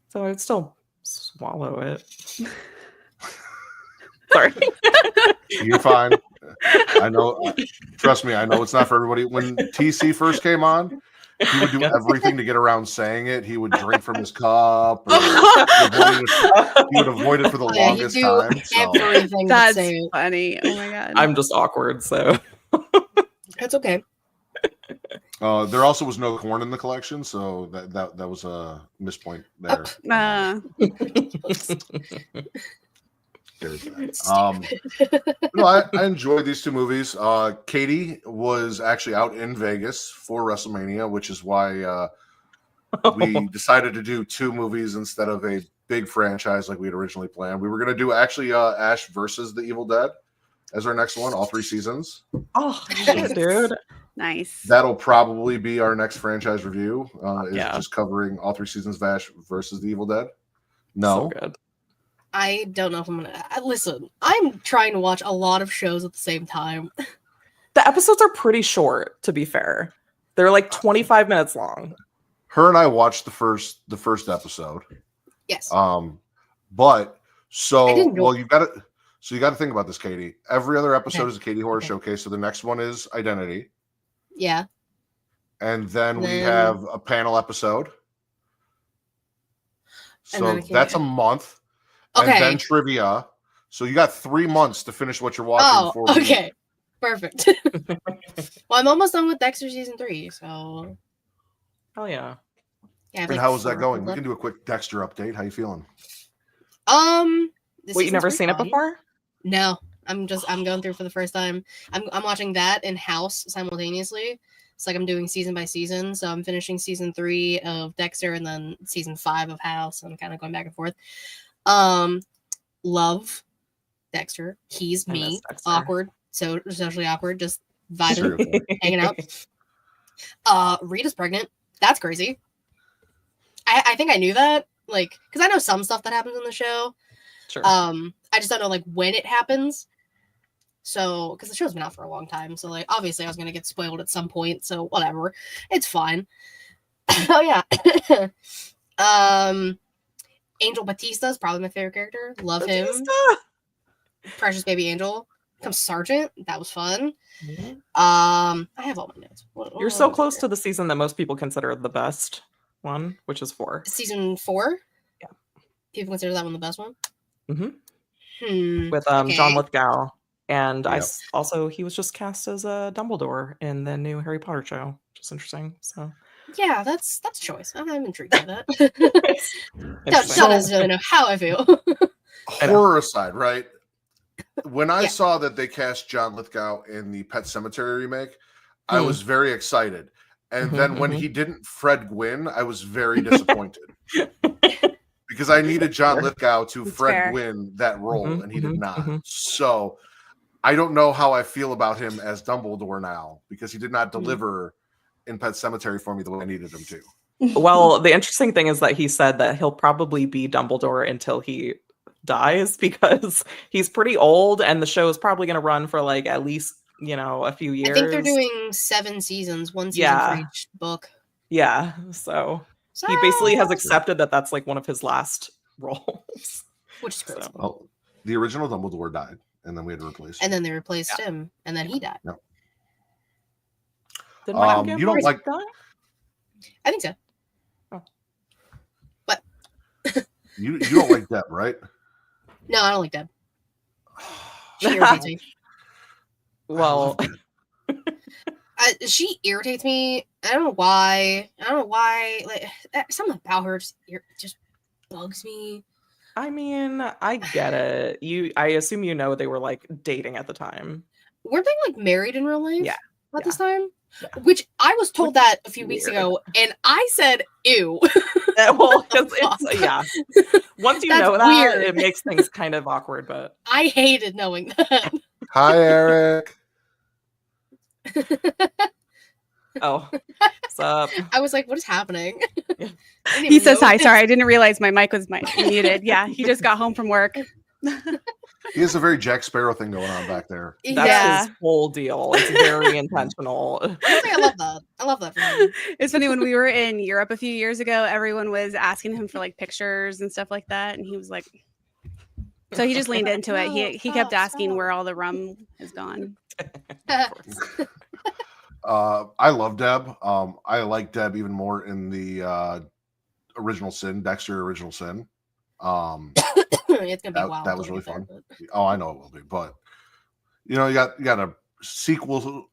Speaker 4: so I'd still swallow it. Sorry.
Speaker 1: You're fine. I know. Trust me, I know it's not for everybody. When TC first came on, he would do everything to get around saying it. He would drink from his cup. Or he would avoid it for the longest time. So.
Speaker 2: Everything.
Speaker 3: That's
Speaker 2: to say it.
Speaker 3: funny. Oh my god.
Speaker 4: I'm just awkward, so
Speaker 2: That's okay.
Speaker 1: There also was no corn in the collection, so that was a mispoint there. I enjoyed these two movies. Katie was actually out in Vegas for WrestleMania, which is why we decided to do two movies instead of a big franchise like we had originally planned. We were going to do actually Ash versus the Evil Dead as our next one, all 3 seasons.
Speaker 4: Oh, shit, dude.
Speaker 3: Nice.
Speaker 1: That'll probably be our next franchise review. Just covering all 3 seasons of Ash versus the Evil Dead. No.
Speaker 4: So good.
Speaker 2: I don't know if I'm gonna listen. I'm trying to watch a lot of shows at the same time.
Speaker 4: The episodes are pretty short, to be fair. They're like 25 minutes long.
Speaker 1: Her and I watched the first episode.
Speaker 2: Yes.
Speaker 1: But
Speaker 2: you
Speaker 1: got to think about this, Katie. Every other episode is a Katie Horror Showcase, so the next one is Identity.
Speaker 2: Yeah.
Speaker 1: And then we have a panel episode. So that's a month.
Speaker 2: Okay.
Speaker 1: And then trivia. So you got 3 months to finish what you're watching.
Speaker 2: Oh, okay. Perfect. Well, I'm almost done with Dexter season 3, so.
Speaker 4: Oh yeah.
Speaker 1: And how is that going? We can do a quick Dexter update. How you feeling?
Speaker 4: Wait, you never seen it before?
Speaker 2: No. I'm going through for the first time. I'm watching that and House simultaneously. It's like I'm doing season by season. So I'm finishing season 3 of Dexter and then season 5 of House. I'm kind of going back and forth. Love Dexter. He's me. Awkward. So socially awkward. Just vibing, hanging out. Rita's pregnant. That's crazy. I think I knew that. Like, because I know some stuff that happens in the show.
Speaker 4: Sure.
Speaker 2: I just don't know like when it happens. So, because the show's been out for a long time, so like obviously I was gonna get spoiled at some point. So whatever, it's fine. Oh yeah. Angel Batista is probably my favorite character. Love him. Precious baby Angel. Becomes Sergeant. That was fun.
Speaker 4: Mm-hmm.
Speaker 2: I have all my notes.
Speaker 4: You're so close to the season that most people consider the best one, which is 4.
Speaker 2: Season 4.
Speaker 4: Yeah.
Speaker 2: People consider that one the best one.
Speaker 4: Mm-hmm. With John Lithgow. And he was just cast as Dumbledore in the new Harry Potter show, which is interesting. So
Speaker 2: yeah, that's a choice. I'm intrigued by that. Don't necessarily know how I feel.
Speaker 1: Horror aside, right? When I saw that they cast John Lithgow in the Pet Sematary remake, I was very excited. And then when he didn't Fred Gwynn, I was very disappointed. because I needed John Lithgow to
Speaker 3: That's
Speaker 1: Fred
Speaker 3: fair.
Speaker 1: Gwynn that role,
Speaker 4: Mhm,
Speaker 1: and he did
Speaker 4: mhm,
Speaker 1: not.
Speaker 4: mhm.
Speaker 1: So I don't know how I feel about him as Dumbledore now, because he did not deliver in Pet Sematary for me the way I needed him to.
Speaker 4: Well, the interesting thing is that he said that he'll probably be Dumbledore until he dies because he's pretty old and the show is probably going to run for like at least, a few years.
Speaker 2: I think they're doing 7 seasons, 1 season for each book.
Speaker 4: Yeah. So he basically has accepted that that's like one of his last roles.
Speaker 2: Which is crazy.
Speaker 1: Well, the original Dumbledore died, and then we had to replace him.
Speaker 2: And then they replaced him, and then he died.
Speaker 1: No.
Speaker 4: Did Michael
Speaker 1: you
Speaker 4: Gambon
Speaker 1: don't like
Speaker 4: die?
Speaker 2: I think so.
Speaker 1: you don't like Deb, right?
Speaker 2: No, I don't like Deb. She irritates me.
Speaker 4: Well,
Speaker 2: She irritates me. I don't know why. Like something about her just bugs me.
Speaker 4: I mean, I get it. I assume they were like dating at the time.
Speaker 2: Weren't they like married in real life?
Speaker 4: Yeah.
Speaker 2: At this time?
Speaker 4: Yeah.
Speaker 2: Which I was told
Speaker 4: Which
Speaker 2: that a few
Speaker 4: is
Speaker 2: weeks
Speaker 4: weird.
Speaker 2: ago, and I said, ew.
Speaker 4: Well, because it's yeah. Once you
Speaker 2: That's
Speaker 4: know that,
Speaker 2: weird.
Speaker 4: it makes things kind of awkward. But
Speaker 2: I hated knowing that.
Speaker 1: Hi, Eric.
Speaker 4: oh, what's up?
Speaker 2: I was like, what is happening?
Speaker 4: Yeah.
Speaker 2: I didn't
Speaker 3: He
Speaker 2: even
Speaker 3: says hi.
Speaker 2: notice.
Speaker 3: Sorry, I didn't realize my mic was muted. Yeah, he just got home from work.
Speaker 1: He has a very Jack Sparrow thing going on back there.
Speaker 4: That's
Speaker 3: Yeah.
Speaker 4: his whole deal. It's very intentional.
Speaker 2: I love that. I love that for him.
Speaker 3: It's funny, when we were in Europe a few years ago, everyone was asking him for like pictures and stuff like that, and he was like, so he just leaned into it. He kept asking where all the rum has gone.
Speaker 1: I love Deb. I like Deb even more in the original Sin, Dexter Original Sin.
Speaker 2: It's gonna be wild.
Speaker 1: That was really fun. Oh, I know it will be, but you got a sequel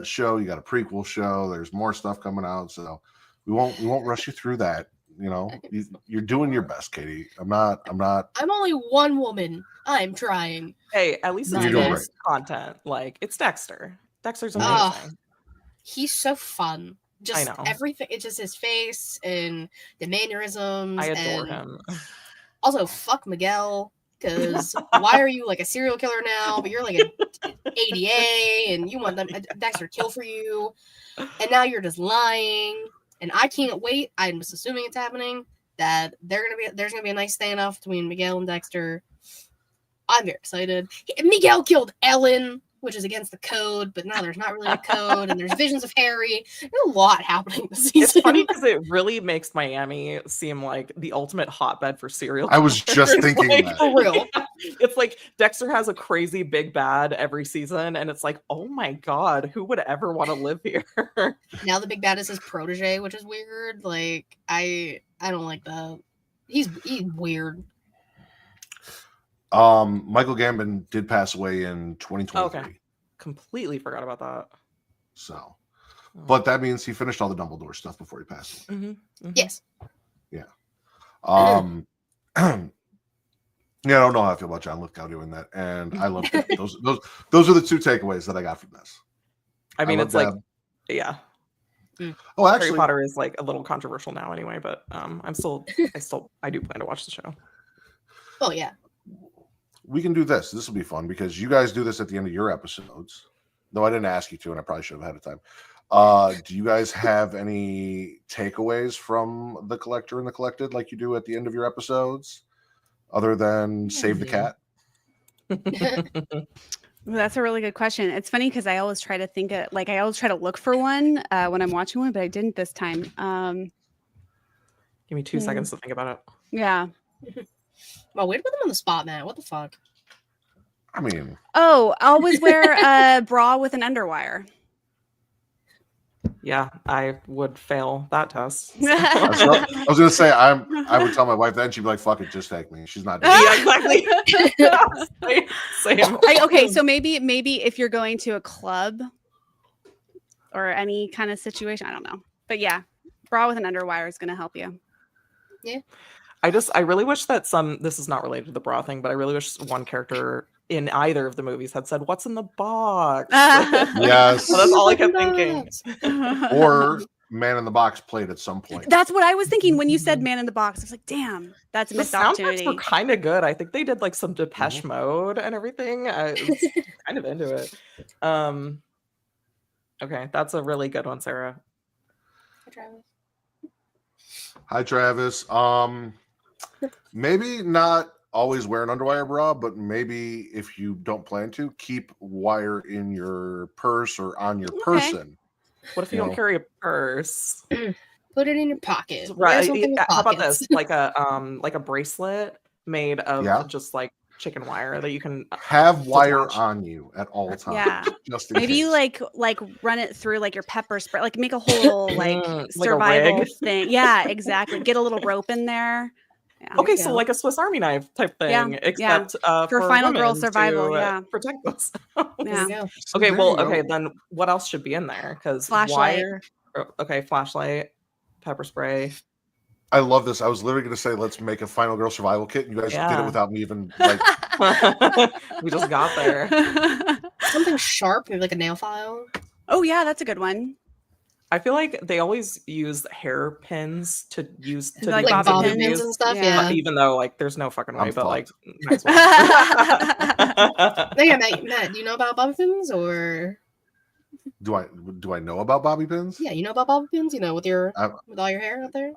Speaker 1: show, you got a prequel show. There's more stuff coming out, so we won't rush you through that. You're doing your best, Katie. I'm not.
Speaker 2: I'm only one woman. I'm trying.
Speaker 4: Hey, at least it's
Speaker 1: You're doing
Speaker 4: good content. Like, it's Dexter. Dexter's amazing.
Speaker 2: Oh. He's so fun. Just
Speaker 4: I know.
Speaker 2: everything. It's just his face and the mannerisms.
Speaker 4: I adore
Speaker 2: and
Speaker 4: him.
Speaker 2: Also, fuck Miguel. Because why are you like a serial killer now? But you're like an ADA, and you want them Dexter to kill for you, and now you're just lying. And I can't wait. I'm just assuming it's happening that there's gonna be a nice standoff between Miguel and Dexter. I'm very excited. Miguel killed Ellen, which is against the code, but now there's not really a code, and there's visions of Harry. There's a lot happening this season.
Speaker 4: It's funny because it really makes Miami seem like the ultimate hotbed for serial
Speaker 1: I was just
Speaker 4: killers.
Speaker 1: thinking
Speaker 4: Like,
Speaker 1: that.
Speaker 2: For real.
Speaker 4: It's like Dexter has a crazy big bad every season, and it's like, oh my god, who would ever want to live here?
Speaker 2: Now the big bad is his protege, which is weird. Like I don't like that. He's weird.
Speaker 1: Michael Gambon did pass away in 2023.
Speaker 4: Okay. Completely forgot about that.
Speaker 1: So, but that means he finished all the Dumbledore stuff before he passed away.
Speaker 2: Yes.
Speaker 1: Yeah. Yeah, I don't know how I feel about John Lithgow doing that, and I love that. Those are the two takeaways that I got from this.
Speaker 4: I mean,
Speaker 1: love
Speaker 4: it's like,
Speaker 1: Deb.
Speaker 4: yeah.
Speaker 1: Oh, actually,
Speaker 4: Harry Potter is like a little controversial now anyway, but I do plan to watch the show.
Speaker 2: Oh yeah.
Speaker 1: we can do this. This will be fun because you guys do this at the end of your episodes. Though I didn't ask you to, and I probably should have ahead of time. Do you guys have any takeaways from The Collector and The Collected like you do at the end of your episodes? Other than save the cat?
Speaker 3: Well, that's a really good question. It's funny because I always try to think of, like, I always try to look for one when I'm watching one, but I didn't this time.
Speaker 4: Give me 2 seconds to think about it.
Speaker 3: Yeah.
Speaker 2: Well, way to put them on the spot, man. What the fuck?
Speaker 1: I mean,
Speaker 3: Oh, always wear a bra with an underwire.
Speaker 4: Yeah, I would fail that test.
Speaker 1: I was gonna say I would tell my wife that, and she'd be like, "Fuck it, just take me." She's not doing it.
Speaker 4: Yeah, exactly. Same.
Speaker 3: Okay, so maybe if you're going to a club or any kind of situation, I don't know, but yeah, bra with an underwire is going to help you.
Speaker 2: Yeah.
Speaker 4: I really wish that this is not related to the bra thing, but I really wish one character in either of the movies had said, "What's in the box?"
Speaker 1: Yes.
Speaker 4: So that's all I kept thinking.
Speaker 1: Or Man in the Box played at some point.
Speaker 3: That's what I was thinking when you said Man in the Box. I was like, damn, that's a
Speaker 4: The
Speaker 3: missed
Speaker 4: soundtracks
Speaker 3: opportunity.
Speaker 4: were kind of good. I think they did like some Depeche Mode and everything. I was kind of into it. Okay, that's a really good one, Sarah.
Speaker 1: Hi, Travis. Maybe not always wear an underwire bra, but maybe if you don't plan to, keep wire in your purse or on your person.
Speaker 4: What if you don't carry a purse?
Speaker 2: Put it in your pocket.
Speaker 4: Right.
Speaker 2: Something with
Speaker 4: How about
Speaker 2: pockets.
Speaker 4: this? Like a bracelet made of just like chicken wire that you can
Speaker 1: have wire
Speaker 4: detach.
Speaker 1: on you at all times.
Speaker 3: Yeah.
Speaker 1: Just in
Speaker 3: Maybe
Speaker 1: case.
Speaker 3: you like run it through like your pepper spray, like make a whole like
Speaker 4: Like a
Speaker 3: survival
Speaker 4: rig.
Speaker 3: thing. Yeah, exactly. Get a little rope in there. Yeah.
Speaker 4: Okay, so like a Swiss Army knife type thing, except
Speaker 3: for final girl
Speaker 4: women
Speaker 3: survival.
Speaker 4: to, protect themselves.
Speaker 3: Yeah.
Speaker 4: Okay,
Speaker 1: There
Speaker 4: well,
Speaker 1: you go.
Speaker 4: okay, then what else should be in there? Because
Speaker 3: Flashlight.
Speaker 4: wire. Okay, flashlight, pepper spray.
Speaker 1: I love this. I was literally going to say, let's make a final girl survival kit. And you guys did
Speaker 4: Yeah.
Speaker 1: it without me even like.
Speaker 4: We just got there.
Speaker 2: Something sharp, maybe like a nail file.
Speaker 3: Oh yeah, that's a good one.
Speaker 4: I feel like they always use hairpins to use to
Speaker 3: Like
Speaker 4: do
Speaker 2: Like
Speaker 3: bobby
Speaker 2: bobby
Speaker 3: pins.
Speaker 2: pins and stuff.
Speaker 3: Yeah.
Speaker 2: Yeah.
Speaker 4: even though like there's no fucking way,
Speaker 1: I'm
Speaker 4: but like
Speaker 1: fucked.
Speaker 4: might as well.
Speaker 2: No, yeah, Matt, do you know about bobby pins or?
Speaker 1: Do I know about bobby pins?
Speaker 2: Yeah, you know about bobby pins. You know, with
Speaker 1: I-
Speaker 2: all your hair out there.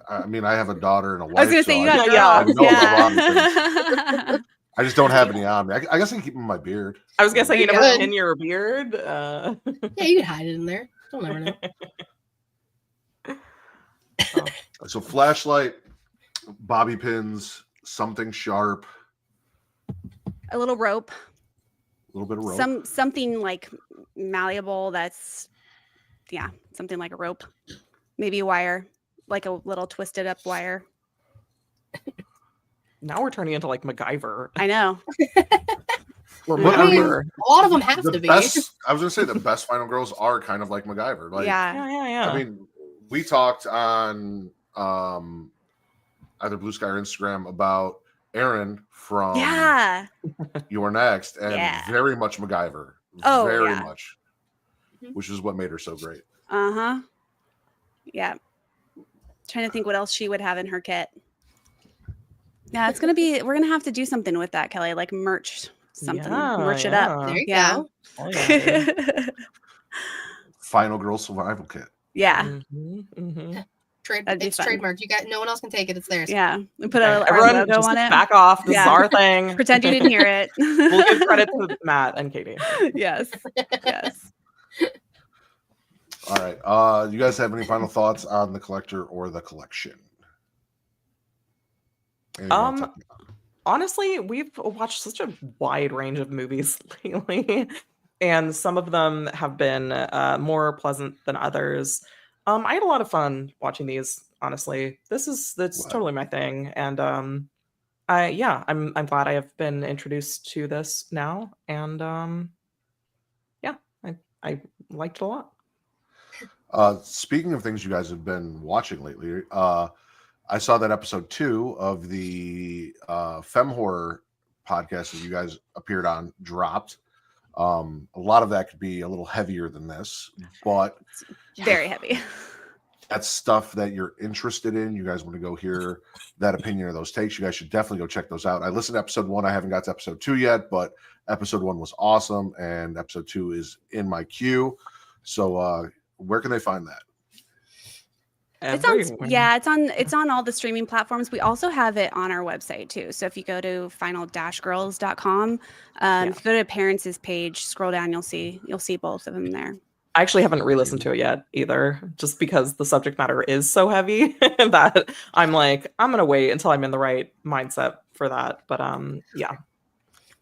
Speaker 1: I mean, I have a daughter and a wife.
Speaker 3: I was gonna say you got
Speaker 4: I
Speaker 3: girls.
Speaker 1: know about
Speaker 3: Yeah.
Speaker 1: I just don't have any on me. I guess I can keep them in my beard.
Speaker 4: I was gonna say you
Speaker 2: Pretty
Speaker 4: never
Speaker 2: good.
Speaker 4: pin your beard.
Speaker 2: Yeah, you can hide it in there. Don't never know.
Speaker 1: So flashlight, bobby pins, something sharp,
Speaker 3: A little rope.
Speaker 1: a little bit of rope.
Speaker 3: Something like malleable that's something like a rope. Maybe wire. Like a little twisted up wire.
Speaker 4: Now we're turning into like MacGyver.
Speaker 3: I know.
Speaker 4: Or
Speaker 1: Well, I mean,
Speaker 4: MacGyver.
Speaker 2: A lot of them have
Speaker 1: the
Speaker 2: to be.
Speaker 1: best. I was gonna say the best final girls are kind of like MacGyver. Like,
Speaker 3: Yeah.
Speaker 4: Yeah.
Speaker 1: I mean, we talked on either Blue Sky or Instagram about Aaron from
Speaker 3: Yeah.
Speaker 1: You're Next, and
Speaker 3: Yeah.
Speaker 1: very much MacGyver.
Speaker 3: Oh,
Speaker 1: very
Speaker 3: yeah.
Speaker 1: much,
Speaker 2: Mhm.
Speaker 1: which is what made her so great.
Speaker 3: Uh-huh. Yeah. Trying to think what else she would have in her kit. Yeah, we're gonna have to do something with that, Kelly, like merch something. Merch it up.
Speaker 2: There you
Speaker 3: Yeah.
Speaker 2: go.
Speaker 4: Oh, yeah, dude.
Speaker 1: Final girl survival kit.
Speaker 3: Yeah.
Speaker 4: Mhm.
Speaker 2: It's
Speaker 3: be fun.
Speaker 2: trademarked. You got no one else can take it. It's theirs.
Speaker 3: Yeah. We put
Speaker 4: Okay,
Speaker 3: our
Speaker 4: everyone
Speaker 3: logo
Speaker 4: just
Speaker 3: on it.
Speaker 4: back off. This
Speaker 3: Yeah.
Speaker 4: is our thing.
Speaker 3: Pretend you didn't hear it.
Speaker 4: We'll give credit to Matt and Katie.
Speaker 3: Yes. Yes.
Speaker 1: All right. You guys have any final thoughts on the collector or the collection? Anything you wanna talk about?
Speaker 4: Honestly, we've watched such a wide range of movies lately, and some of them have been more pleasant than others. I had a lot of fun watching these. Honestly, that's
Speaker 1: Wow.
Speaker 4: totally my thing, and I'm glad I have been introduced to this now, and I liked it a lot.
Speaker 1: Speaking of things you guys have been watching lately, I saw that episode 2 of the Femme Horror podcast that you guys appeared on dropped. A lot of that could be a little heavier than this, but
Speaker 3: Very heavy.
Speaker 1: that's stuff that you're interested in. You guys want to go hear that opinion or those takes, you guys should definitely go check those out. I listened to episode 1. I haven't got to episode 2 yet, but episode 1 was awesome, and episode 2 is in my queue. So where can they find that?
Speaker 3: It's on
Speaker 4: Everywhere.
Speaker 3: it's on all the streaming platforms. We also have it on our website too. So if you go to final-girls.com, if you go to Parents' page, scroll down, you'll see both of them there.
Speaker 4: I actually haven't re-listened to it yet either, just because the subject matter is so heavy that I'm like, I'm gonna wait until I'm in the right mindset for that. But yeah.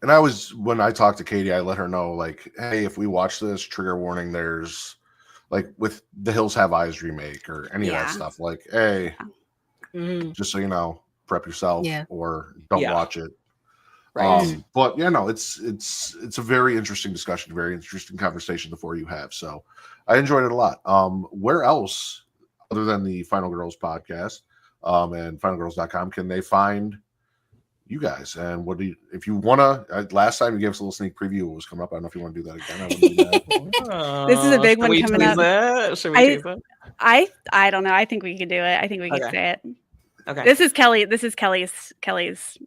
Speaker 1: And when I talked to Katie, I let her know, like, hey, if we watch this, trigger warning, there's like with The Hills Have Eyes remake or any of that stuff, like, hey, just so you know, prep yourself or don't watch it.
Speaker 4: Right.
Speaker 1: But yeah, no, it's a very interesting discussion, very interesting conversation the four of you have. So I enjoyed it a lot. Where else, other than the Final Girls podcast and finalgirls.com, can they find you guys? And if you want to, last time you gave us a little sneak preview of what was coming up. I don't know if you want to do that again. I wouldn't do that.
Speaker 3: This is a big one coming up.
Speaker 4: Should we tease it?
Speaker 3: I don't know. I think we could do it. I think we could say it.
Speaker 4: Okay.
Speaker 3: This is Kellie's choice.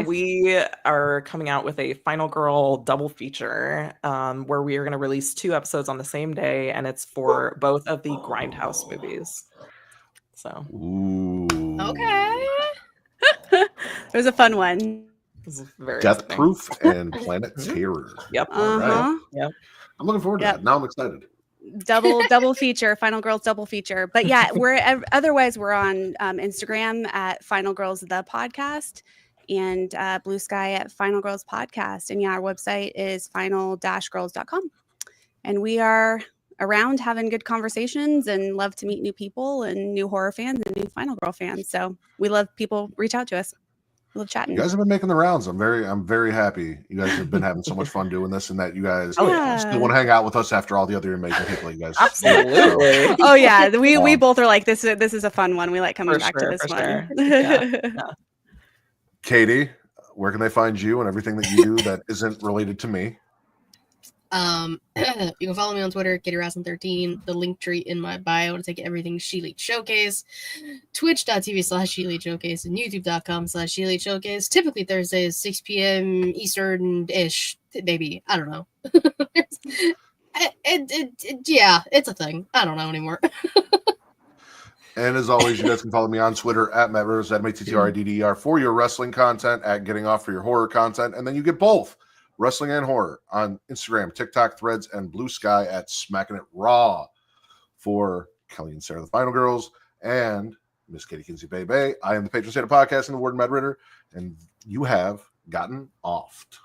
Speaker 4: We are coming out with a Final Girl double feature where we are going to release 2 episodes on the same day, and it's for both of the Grindhouse movies. So,
Speaker 1: Ooh.
Speaker 2: Okay.
Speaker 3: It was a fun one.
Speaker 4: this is very
Speaker 1: Death
Speaker 4: exciting.
Speaker 1: Proof and Planet Terror.
Speaker 4: Yep.
Speaker 3: Uh-huh.
Speaker 4: Yep.
Speaker 1: I'm looking forward to
Speaker 3: Yep.
Speaker 1: that. Now I'm excited.
Speaker 3: Double feature, Final Girls double feature. But yeah, otherwise we're on Instagram at Final Girls the podcast and Blue Sky at Final Girls podcast. And yeah, our website is final-girls.com. And we are around having good conversations and love to meet new people and new horror fans and new Final Girl fans. So we love people reach out to us. We love chatting.
Speaker 1: You guys have been making the rounds. I'm very happy. You guys have been having so much fun doing this, and that you guys still want to hang out with us after all the other amazing people you guys.
Speaker 4: Absolutely.
Speaker 3: Oh yeah, we both are like this is a fun one. We like coming back to this one.
Speaker 4: Sure. Yeah.
Speaker 1: Katie, where can they find you and everything that you do that isn't related to me?
Speaker 2: You can follow me on Twitter, KatieRaslin13, the link tree in my bio to take everything She-Lead Showcase, twitch.tv/She-Lead Showcase, and youtube.com/She-Lead Showcase. Typically Thursdays, 6 p.m. Eastern-ish, maybe. I don't know. Yeah, it's a thing. I don't know anymore.
Speaker 1: And as always, you guys can follow me on Twitter at Matt Rivers, at MattTRIDDER, for your wrestling content, at Getting Off for your horror content, and then you get both. Wrestling and horror on Instagram, TikTok, Threads, and Blue Sky at Smacking It Raw for Kellie and Sarah, the Final Girls, and Miss Katie Kinsey Bay Bay. I am the patron saint of podcasting, the Word Mad Ritter, and you have gotten offed.